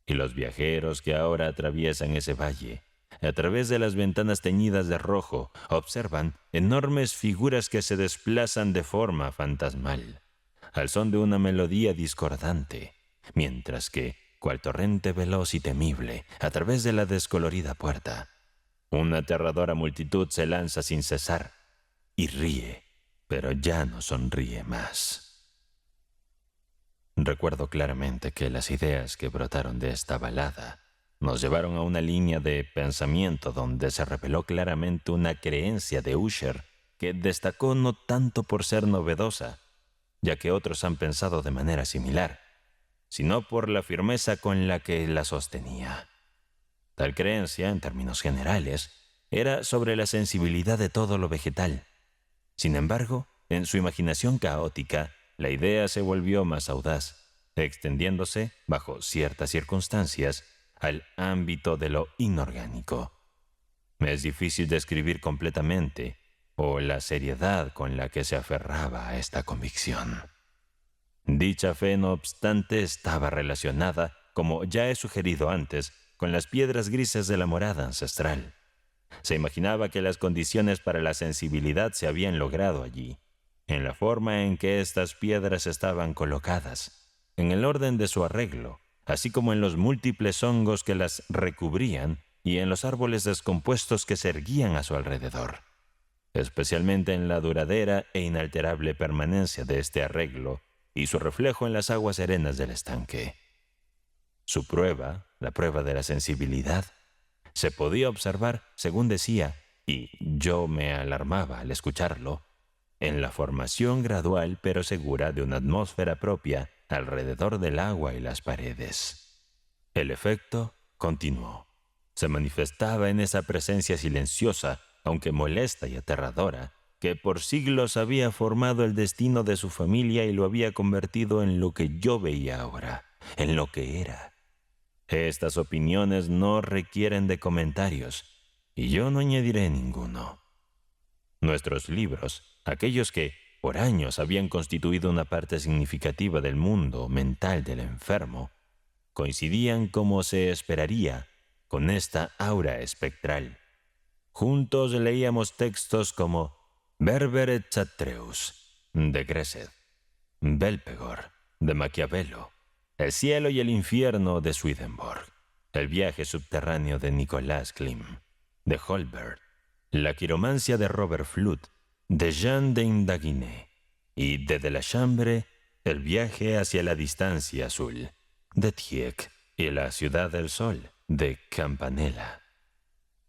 Y los viajeros que ahora atraviesan ese valle, a través de las ventanas teñidas de rojo, observan enormes figuras que se desplazan de forma fantasmal, al son de una melodía discordante, mientras que, cual torrente veloz y temible, a través de la descolorida puerta, una aterradora multitud se lanza sin cesar y ríe, pero ya no sonríe más. Recuerdo claramente que las ideas que brotaron de esta balada nos llevaron a una línea de pensamiento donde se reveló claramente una creencia de Usher que destacó no tanto por ser novedosa, ya que otros han pensado de manera similar, sino por la firmeza con la que la sostenía. Tal creencia, en términos generales, era sobre la sensibilidad de todo lo vegetal. Sin embargo, en su imaginación caótica, la idea se volvió más audaz, extendiéndose, bajo ciertas circunstancias, al ámbito de lo inorgánico. Me es difícil describir completamente o la seriedad con la que se aferraba a esta convicción. Dicha fe, no obstante, estaba relacionada, como ya he sugerido antes, con las piedras grises de la morada ancestral. Se imaginaba que las condiciones para la sensibilidad se habían logrado allí, en la forma en que estas piedras estaban colocadas, en el orden de su arreglo, así como en los múltiples hongos que las recubrían y en los árboles descompuestos que se erguían a su alrededor, especialmente en la duradera e inalterable permanencia de este arreglo y su reflejo en las aguas serenas del estanque. Su prueba, la prueba de la sensibilidad, se podía observar, según decía, y yo me alarmaba al escucharlo, en la formación gradual pero segura de una atmósfera propia alrededor del agua y las paredes. El efecto continuó. Se manifestaba en esa presencia silenciosa, aunque molesta y aterradora, que por siglos había formado el destino de su familia y lo había convertido en lo que yo veía ahora, en lo que era. Estas opiniones no requieren de comentarios, y yo no añadiré ninguno. Nuestros libros, aquellos que por años habían constituido una parte significativa del mundo mental del enfermo, coincidían como se esperaría con esta aura espectral. Juntos leíamos textos como Berber et Chartreuse, de Gresset, Belpegor, de Maquiavelo, El cielo y el infierno, de Swedenborg, El viaje subterráneo, de Nicolas Klim, de Holberg, La quiromancia, de Robert Fludd, de Jean d'Indaguiné, y de la Chambre, El viaje hacia la distancia azul, de Tieck, y La ciudad del sol, de Campanella.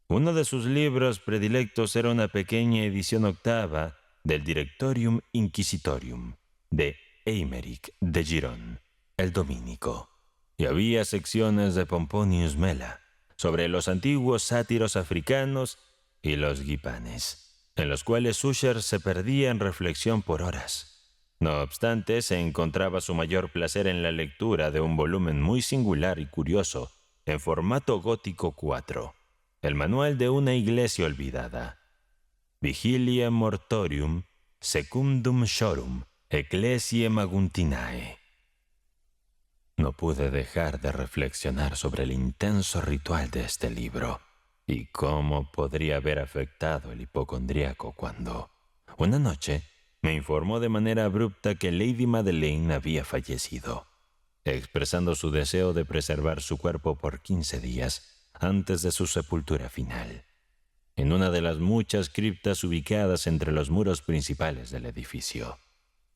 Uno de sus libros predilectos era una pequeña edición octava del Directorium Inquisitorium, de Eymeric de Giron, el dominico, y había secciones de Pomponius Mela sobre los antiguos sátiros africanos y los guipanes, en los cuales Usher se perdía en reflexión por horas. No obstante, se encontraba su mayor placer en la lectura de un volumen muy singular y curioso, en formato gótico 4, el manual de una iglesia olvidada, Vigilia Mortorium Secundum Shorum Ecclesiae Maguntinae. No pude dejar de reflexionar sobre el intenso ritual de este libro y cómo podría haber afectado el hipocondríaco cuando, una noche, me informó de manera abrupta que Lady Madeleine había fallecido, expresando su deseo de preservar su cuerpo por 15 días antes de su sepultura final, en una de las muchas criptas ubicadas entre los muros principales del edificio.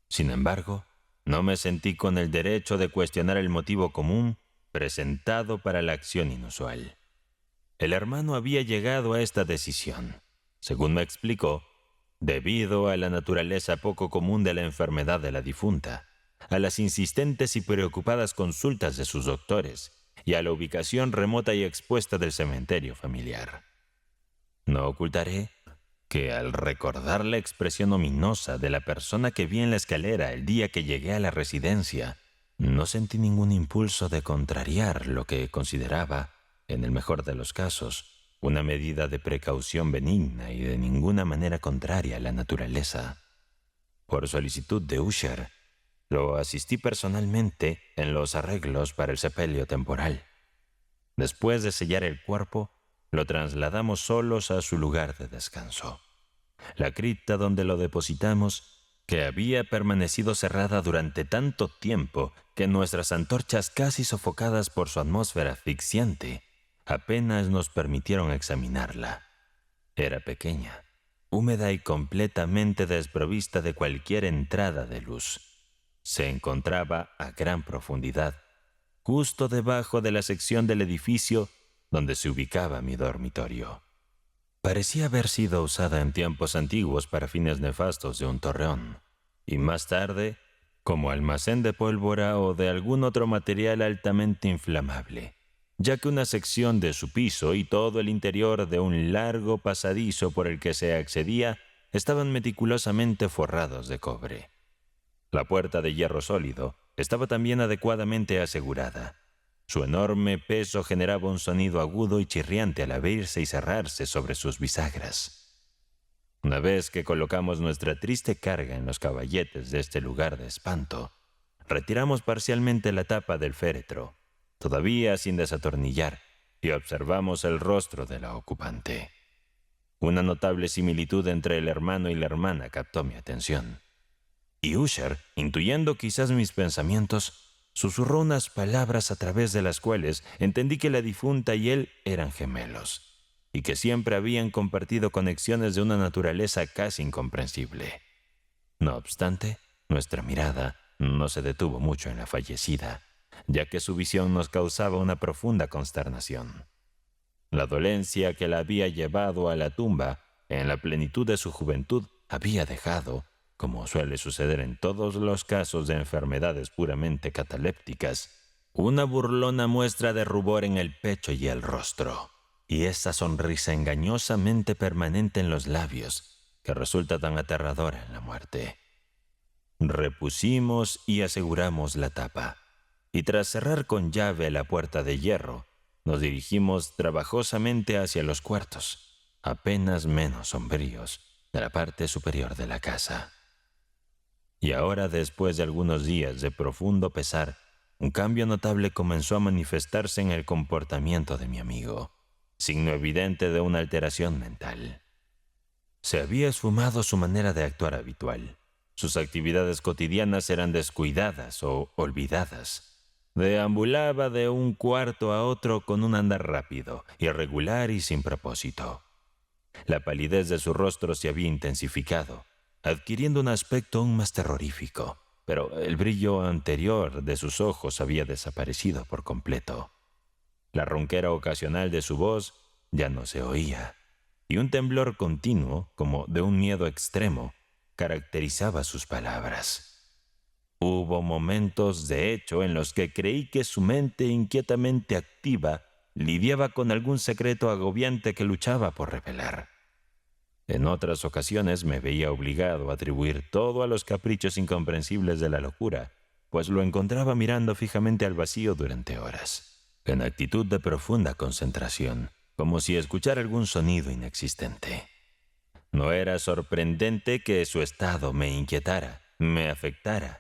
Sin embargo, no me sentí con el derecho de cuestionar el motivo común presentado para la acción inusual. El hermano había llegado a esta decisión, según me explicó, debido a la naturaleza poco común de la enfermedad de la difunta, a las insistentes y preocupadas consultas de sus doctores y a la ubicación remota y expuesta del cementerio familiar. No ocultaré que al recordar la expresión ominosa de la persona que vi en la escalera el día que llegué a la residencia, no sentí ningún impulso de contrariar lo que consideraba, en el mejor de los casos, una medida de precaución benigna y de ninguna manera contraria a la naturaleza. Por solicitud de Usher, lo asistí personalmente en los arreglos para el sepelio temporal. Después de sellar el cuerpo, lo trasladamos solos a su lugar de descanso, la cripta donde lo depositamos, que había permanecido cerrada durante tanto tiempo que nuestras antorchas, casi sofocadas por su atmósfera asfixiante, apenas nos permitieron examinarla. Era pequeña, húmeda y completamente desprovista de cualquier entrada de luz. Se encontraba a gran profundidad, justo debajo de la sección del edificio donde se ubicaba mi dormitorio. Parecía haber sido usada en tiempos antiguos para fines nefastos de un torreón, y más tarde como almacén de pólvora o de algún otro material altamente inflamable, ya que una sección de su piso y todo el interior de un largo pasadizo por el que se accedía estaban meticulosamente forrados de cobre. La puerta de hierro sólido estaba también adecuadamente asegurada. Su enorme peso generaba un sonido agudo y chirriante al abrirse y cerrarse sobre sus bisagras. Una vez que colocamos nuestra triste carga en los caballetes de este lugar de espanto, retiramos parcialmente la tapa del féretro, todavía sin desatornillar, y observamos el rostro de la ocupante. Una notable similitud entre el hermano y la hermana captó mi atención. Y Usher, intuyendo quizás mis pensamientos, susurró unas palabras a través de las cuales entendí que la difunta y él eran gemelos, y que siempre habían compartido conexiones de una naturaleza casi incomprensible. No obstante, nuestra mirada no se detuvo mucho en la fallecida, ya que su visión nos causaba una profunda consternación. La dolencia que la había llevado a la tumba en la plenitud de su juventud había dejado, como suele suceder en todos los casos de enfermedades puramente catalépticas, una burlona muestra de rubor en el pecho y el rostro, y esa sonrisa engañosamente permanente en los labios que resulta tan aterradora en la muerte. Repusimos y aseguramos la tapa, y tras cerrar con llave la puerta de hierro, nos dirigimos trabajosamente hacia los cuartos, apenas menos sombríos, de la parte superior de la casa. Y ahora, después de algunos días de profundo pesar, un cambio notable comenzó a manifestarse en el comportamiento de mi amigo, signo evidente de una alteración mental. Se había esfumado su manera de actuar habitual. Sus actividades cotidianas eran descuidadas o olvidadas. Deambulaba de un cuarto a otro con un andar rápido, irregular y sin propósito. La palidez de su rostro se había intensificado, adquiriendo un aspecto aún más terrorífico, pero el brillo anterior de sus ojos había desaparecido por completo. La ronquera ocasional de su voz ya no se oía, y un temblor continuo, como de un miedo extremo, caracterizaba sus palabras. Hubo momentos, de hecho, en los que creí que su mente inquietamente activa lidiaba con algún secreto agobiante que luchaba por revelar. En otras ocasiones me veía obligado a atribuir todo a los caprichos incomprensibles de la locura, pues lo encontraba mirando fijamente al vacío durante horas, en actitud de profunda concentración, como si escuchara algún sonido inexistente. No era sorprendente que su estado me inquietara, me afectara.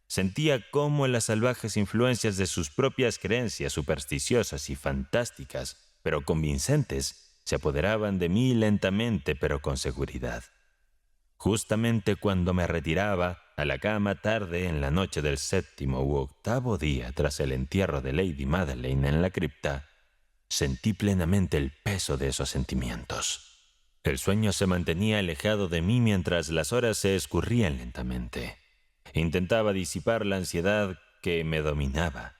Sentía cómo las salvajes influencias de sus propias creencias supersticiosas y fantásticas, pero convincentes, se apoderaban de mí lentamente pero con seguridad. Justamente cuando me retiraba a la cama tarde en la noche del 7º u 8º día tras el entierro de Lady Madeleine en la cripta, sentí plenamente el peso de esos sentimientos. El sueño se mantenía alejado de mí mientras las horas se escurrían lentamente. Intentaba disipar la ansiedad que me dominaba.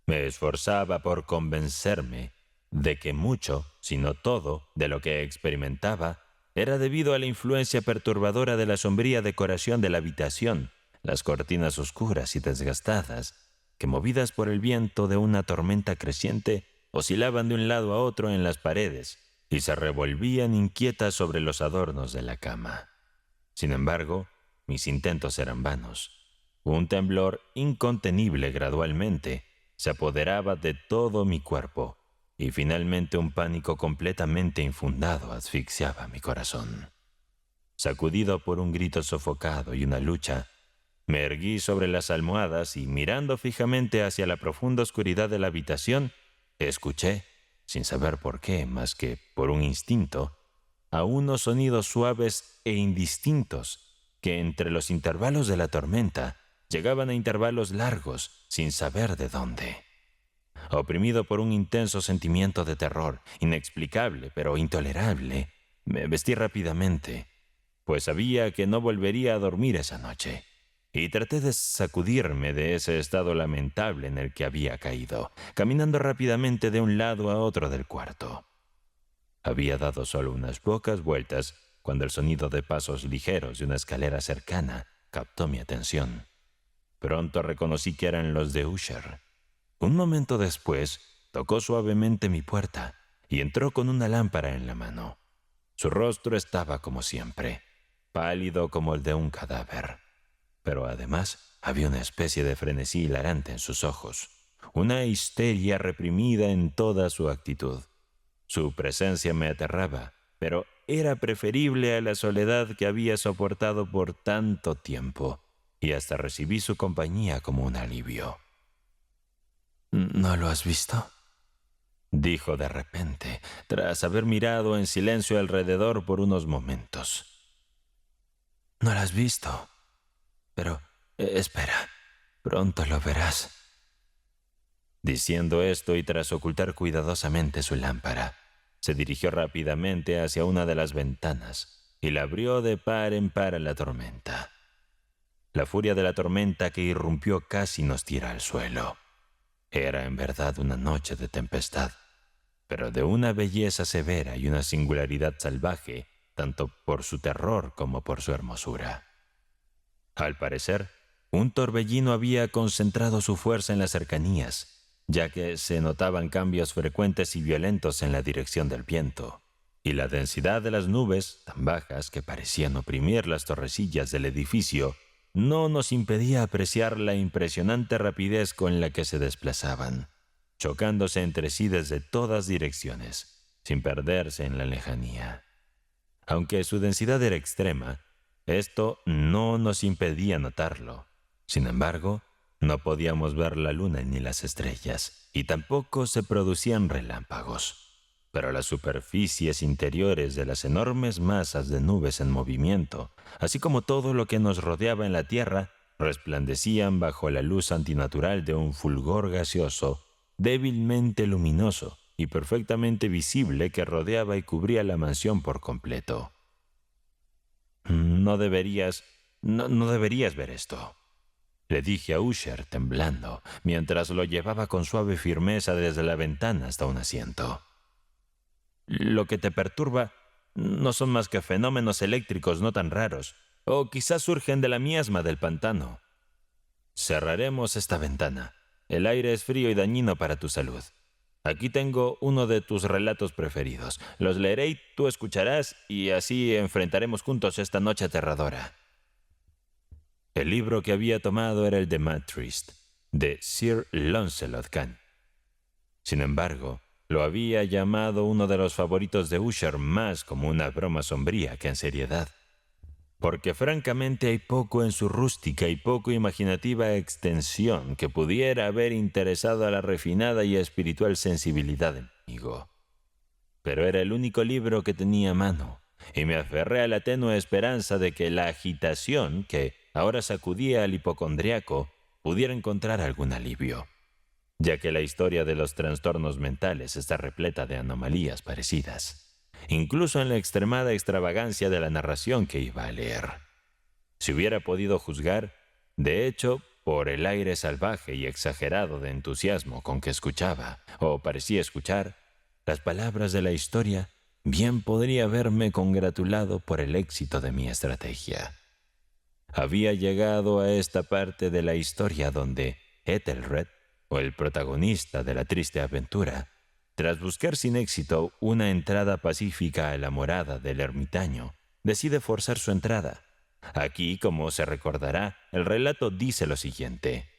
Me esforzaba por convencerme de que mucho, si no todo, de lo que experimentaba era debido a la influencia perturbadora de la sombría decoración de la habitación, las cortinas oscuras y desgastadas, que movidas por el viento de una tormenta creciente, oscilaban de un lado a otro en las paredes y se revolvían inquietas sobre los adornos de la cama. Sin embargo, mis intentos eran vanos. Un temblor incontenible gradualmente se apoderaba de todo mi cuerpo y finalmente un pánico completamente infundado asfixiaba mi corazón. Sacudido por un grito sofocado y una lucha, me erguí sobre las almohadas y mirando fijamente hacia la profunda oscuridad de la habitación, escuché, sin saber por qué más que por un instinto, a unos sonidos suaves e indistintos que entre los intervalos de la tormenta llegaban a intervalos largos sin saber de dónde. Oprimido por un intenso sentimiento de terror, inexplicable pero intolerable, me vestí rápidamente, pues sabía que no volvería a dormir esa noche, y traté de sacudirme de ese estado lamentable en el que había caído, caminando rápidamente de un lado a otro del cuarto. Había dado solo unas pocas vueltas cuando el sonido de pasos ligeros de una escalera cercana captó mi atención. Pronto reconocí que eran los de Usher. Un momento después, tocó suavemente mi puerta y entró con una lámpara en la mano. Su rostro estaba como siempre, pálido como el de un cadáver. Pero además había una especie de frenesí hilarante en sus ojos, una histeria reprimida en toda su actitud. Su presencia me aterraba, pero era preferible a la soledad que había soportado por tanto tiempo, y hasta recibí su compañía como un alivio. «¿No lo has visto?», dijo de repente, tras haber mirado en silencio alrededor por unos momentos. «¿No lo has visto? Pero espera, pronto lo verás. Diciendo esto y tras ocultar cuidadosamente su lámpara, se dirigió rápidamente hacia una de las ventanas y la abrió de par en par a la tormenta. La furia de la tormenta que irrumpió casi nos tira al suelo. Era en verdad una noche de tempestad, pero de una belleza severa y una singularidad salvaje, tanto por su terror como por su hermosura. Al parecer, un torbellino había concentrado su fuerza en las cercanías, ya que se notaban cambios frecuentes y violentos en la dirección del viento, y la densidad de las nubes, tan bajas que parecían oprimir las torrecillas del edificio, no nos impedía apreciar la impresionante rapidez con la que se desplazaban, chocándose entre sí desde todas direcciones, sin perderse en la lejanía. Aunque su densidad era extrema, esto no nos impedía notarlo. Sin embargo, no podíamos ver la luna ni las estrellas, y tampoco se producían relámpagos. Pero las superficies interiores de las enormes masas de nubes en movimiento, así como todo lo que nos rodeaba en la tierra, resplandecían bajo la luz antinatural de un fulgor gaseoso, débilmente luminoso y perfectamente visible que rodeaba y cubría la mansión por completo. No deberías ver esto, le dije a Usher temblando, mientras lo llevaba con suave firmeza desde la ventana hasta un asiento. Lo que te perturba no son más que fenómenos eléctricos no tan raros, o quizás surgen de la miasma del pantano. Cerraremos esta ventana. El aire es frío y dañino para tu salud. Aquí tengo uno de tus relatos preferidos. Los leeré y tú escucharás, y así enfrentaremos juntos esta noche aterradora. El libro que había tomado era el de Matrist, de Sir Launcelot Kahn. Sin embargo, lo había llamado uno de los favoritos de Usher más como una broma sombría que en seriedad, porque francamente hay poco en su rústica y poco imaginativa extensión que pudiera haber interesado a la refinada y espiritual sensibilidad de mi amigo. Pero era el único libro que tenía a mano, y me aferré a la tenue esperanza de que la agitación que ahora sacudía al hipocondriaco pudiera encontrar algún alivio, ya que la historia de los trastornos mentales está repleta de anomalías parecidas, incluso en la extremada extravagancia de la narración que iba a leer. Si hubiera podido juzgar, de hecho, por el aire salvaje y exagerado de entusiasmo con que escuchaba, o parecía escuchar, las palabras de la historia, bien podría haberme congratulado por el éxito de mi estrategia. Había llegado a esta parte de la historia donde Ethelred, o el protagonista de la triste aventura, tras buscar sin éxito una entrada pacífica a la morada del ermitaño, decide forzar su entrada. Aquí, como se recordará, el relato dice lo siguiente: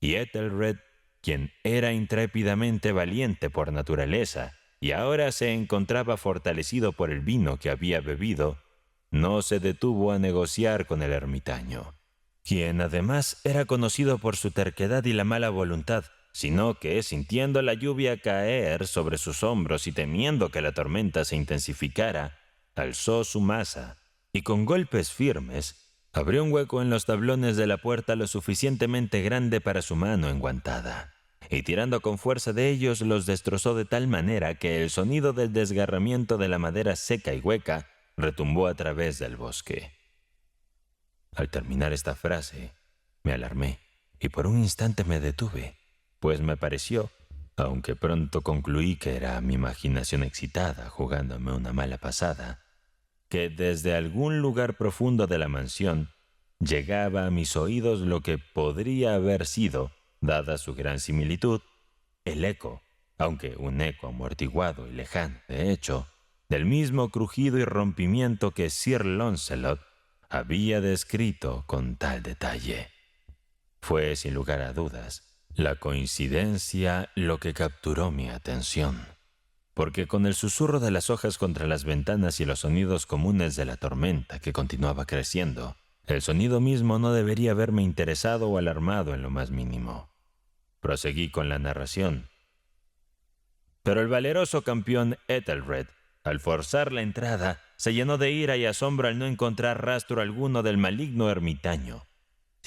y Ethelred, quien era intrépidamente valiente por naturaleza y ahora se encontraba fortalecido por el vino que había bebido, no se detuvo a negociar con el ermitaño, quien además era conocido por su terquedad y la mala voluntad, sino que, sintiendo la lluvia caer sobre sus hombros y temiendo que la tormenta se intensificara, alzó su maza y con golpes firmes abrió un hueco en los tablones de la puerta lo suficientemente grande para su mano enguantada, y tirando con fuerza de ellos los destrozó de tal manera que el sonido del desgarramiento de la madera seca y hueca retumbó a través del bosque. Al terminar esta frase, me alarmé y por un instante me detuve, pues me pareció, aunque pronto concluí que era mi imaginación excitada jugándome una mala pasada, que desde algún lugar profundo de la mansión llegaba a mis oídos lo que podría haber sido, dada su gran similitud, el eco, aunque un eco amortiguado y lejano, de hecho, del mismo crujido y rompimiento que Sir Launcelot había descrito con tal detalle. Fue, sin lugar a dudas, la coincidencia lo que capturó mi atención, porque con el susurro de las hojas contra las ventanas y los sonidos comunes de la tormenta que continuaba creciendo, el sonido mismo no debería haberme interesado o alarmado en lo más mínimo. Proseguí con la narración. Pero el valeroso campeón Ethelred, al forzar la entrada, se llenó de ira y asombro al no encontrar rastro alguno del maligno ermitaño.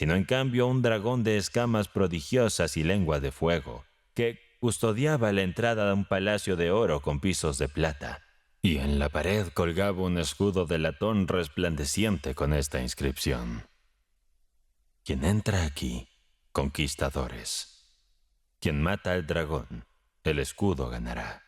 sino en cambio un dragón de escamas prodigiosas y lengua de fuego, que custodiaba la entrada de un palacio de oro con pisos de plata. Y en la pared colgaba un escudo de latón resplandeciente con esta inscripción: quien entra aquí, conquistadores. Quien mata al dragón, el escudo ganará.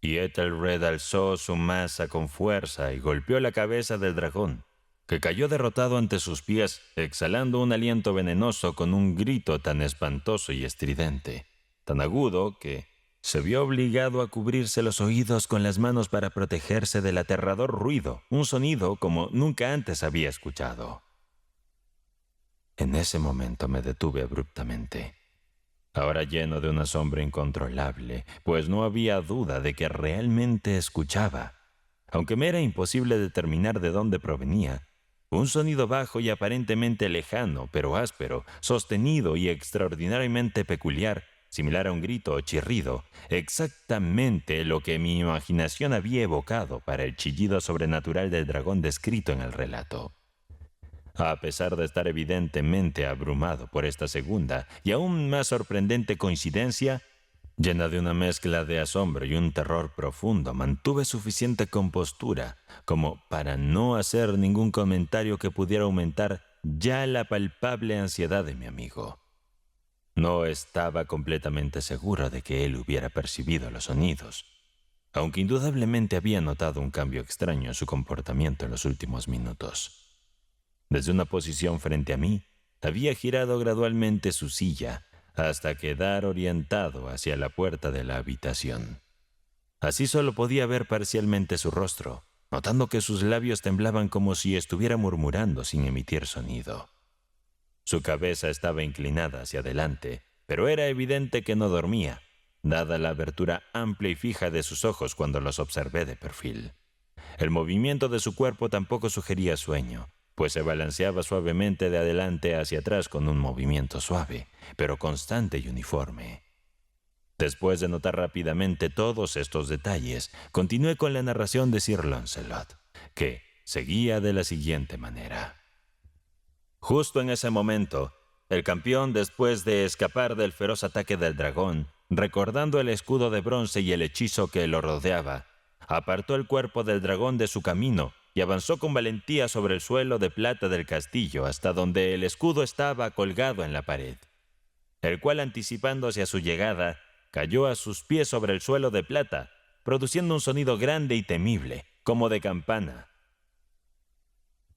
Y Ethelred alzó su maza con fuerza y golpeó la cabeza del dragón, que cayó derrotado ante sus pies, exhalando un aliento venenoso con un grito tan espantoso y estridente, tan agudo que se vio obligado a cubrirse los oídos con las manos para protegerse del aterrador ruido, un sonido como nunca antes había escuchado. En ese momento me detuve abruptamente, ahora lleno de una sombra incontrolable, pues no había duda de que realmente escuchaba, aunque me era imposible determinar de dónde provenía, un sonido bajo y aparentemente lejano, pero áspero, sostenido y extraordinariamente peculiar, similar a un grito o chirrido, exactamente lo que mi imaginación había evocado para el chillido sobrenatural del dragón descrito en el relato. A pesar de estar evidentemente abrumado por esta segunda y aún más sorprendente coincidencia, llena de una mezcla de asombro y un terror profundo, mantuve suficiente compostura como para no hacer ningún comentario que pudiera aumentar ya la palpable ansiedad de mi amigo. No estaba completamente seguro de que él hubiera percibido los sonidos, aunque indudablemente había notado un cambio extraño en su comportamiento en los últimos minutos. Desde una posición frente a mí, había girado gradualmente su silla hasta quedar orientado hacia la puerta de la habitación. Así solo podía ver parcialmente su rostro, notando que sus labios temblaban como si estuviera murmurando sin emitir sonido. Su cabeza estaba inclinada hacia adelante, pero era evidente que no dormía, dada la abertura amplia y fija de sus ojos cuando los observé de perfil. El movimiento de su cuerpo tampoco sugería sueño, pues se balanceaba suavemente de adelante hacia atrás con un movimiento suave, pero constante y uniforme. Después de notar rápidamente todos estos detalles, continué con la narración de Sir Launcelot, que seguía de la siguiente manera. Justo en ese momento, el campeón, después de escapar del feroz ataque del dragón, recordando el escudo de bronce y el hechizo que lo rodeaba, apartó el cuerpo del dragón de su camino y avanzó con valentía sobre el suelo de plata del castillo hasta donde el escudo estaba colgado en la pared, el cual, anticipándose a su llegada, cayó a sus pies sobre el suelo de plata, produciendo un sonido grande y temible, como de campana.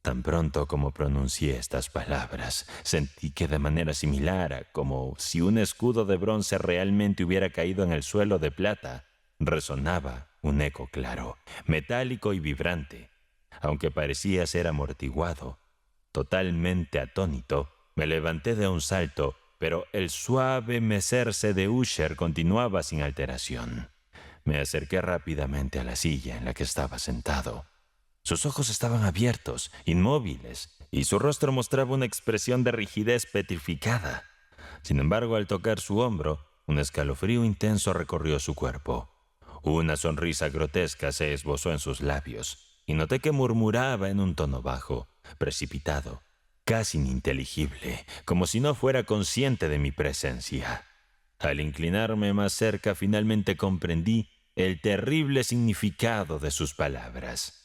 Tan pronto como pronuncié estas palabras, sentí que de manera similar a como si un escudo de bronce realmente hubiera caído en el suelo de plata, resonaba un eco claro, metálico y vibrante. Aunque parecía ser amortiguado, totalmente atónito, me levanté de un salto, pero el suave mecerse de Usher continuaba sin alteración. Me acerqué rápidamente a la silla en la que estaba sentado. Sus ojos estaban abiertos, inmóviles, y su rostro mostraba una expresión de rigidez petrificada. Sin embargo, al tocar su hombro, un escalofrío intenso recorrió su cuerpo. Una sonrisa grotesca se esbozó en sus labios, y noté que murmuraba en un tono bajo, precipitado, casi ininteligible, como si no fuera consciente de mi presencia. Al inclinarme más cerca, finalmente comprendí el terrible significado de sus palabras.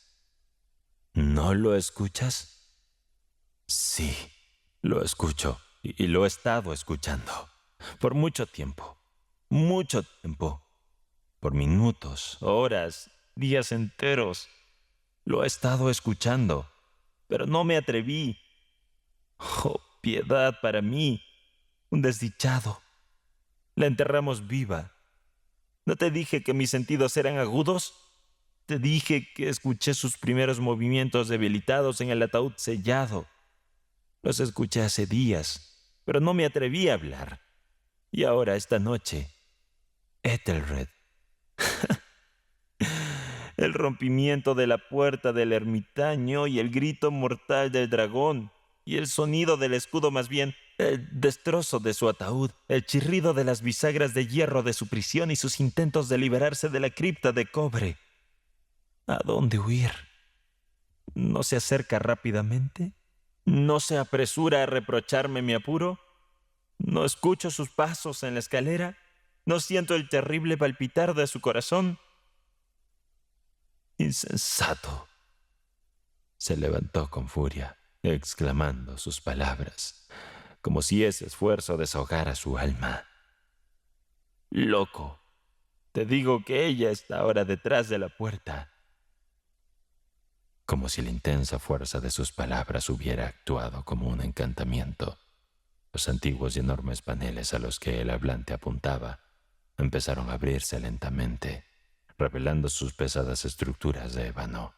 ¿No lo escuchas? Sí, lo escucho, y lo he estado escuchando. Por mucho tiempo, por minutos, horas, días enteros. Lo he estado escuchando, pero no me atreví. Oh, piedad para mí, un desdichado. La enterramos viva. ¿No te dije que mis sentidos eran agudos? Te dije que escuché sus primeros movimientos debilitados en el ataúd sellado. Los escuché hace días, pero no me atreví a hablar. Y ahora, esta noche, Ethelred. El rompimiento de la puerta del ermitaño y el grito mortal del dragón, y el sonido del escudo, más bien, el destrozo de su ataúd, el chirrido de las bisagras de hierro de su prisión y sus intentos de liberarse de la cripta de cobre. ¿A dónde huir? ¿No se acerca rápidamente? ¿No se apresura a reprocharme mi apuro? ¿No escucho sus pasos en la escalera? ¿No siento el terrible palpitar de su corazón? Insensato. Se levantó con furia, exclamando sus palabras, como si ese esfuerzo desahogara su alma. Loco, te digo que ella está ahora detrás de la puerta. Como si la intensa fuerza de sus palabras hubiera actuado como un encantamiento. Los antiguos y enormes paneles a los que el hablante apuntaba empezaron a abrirse lentamente, revelando sus pesadas estructuras de ébano.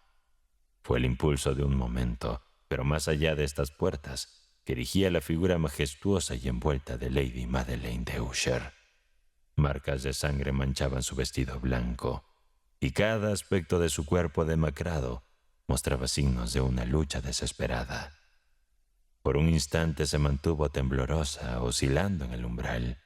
Fue el impulso de un momento, pero más allá de estas puertas, que erigía la figura majestuosa y envuelta de Lady Madeleine de Usher. Marcas de sangre manchaban su vestido blanco, y cada aspecto de su cuerpo demacrado mostraba signos de una lucha desesperada. Por un instante se mantuvo temblorosa, oscilando en el umbral.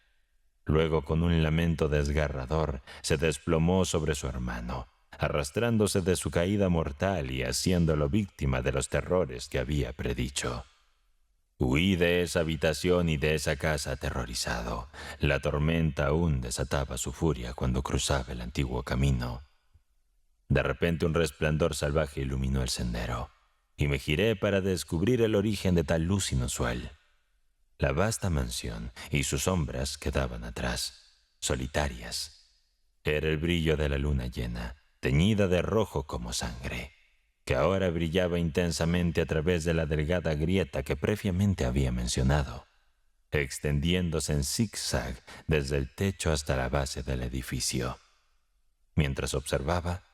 Luego, con un lamento desgarrador, se desplomó sobre su hermano, arrastrándose de su caída mortal y haciéndolo víctima de los terrores que había predicho. Huí de esa habitación y de esa casa aterrorizado. La tormenta aún desataba su furia cuando cruzaba el antiguo camino. De repente un resplandor salvaje iluminó el sendero, y me giré para descubrir el origen de tal luz inusual. La vasta mansión y sus sombras quedaban atrás, solitarias. Era el brillo de la luna llena, teñida de rojo como sangre, que ahora brillaba intensamente a través de la delgada grieta que previamente había mencionado, extendiéndose en zigzag desde el techo hasta la base del edificio. Mientras observaba,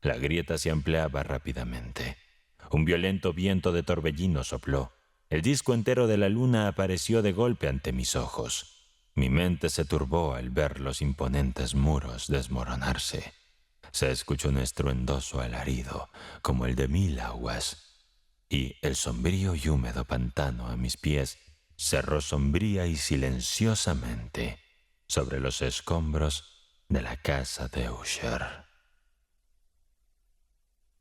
la grieta se ampliaba rápidamente. Un violento viento de torbellino sopló. El disco entero de la luna apareció de golpe ante mis ojos. Mi mente se turbó al ver los imponentes muros desmoronarse. Se escuchó un estruendoso alarido, como el de 1000 aguas, y el sombrío y húmedo pantano a mis pies cerró sombría y silenciosamente sobre los escombros de la casa de Usher.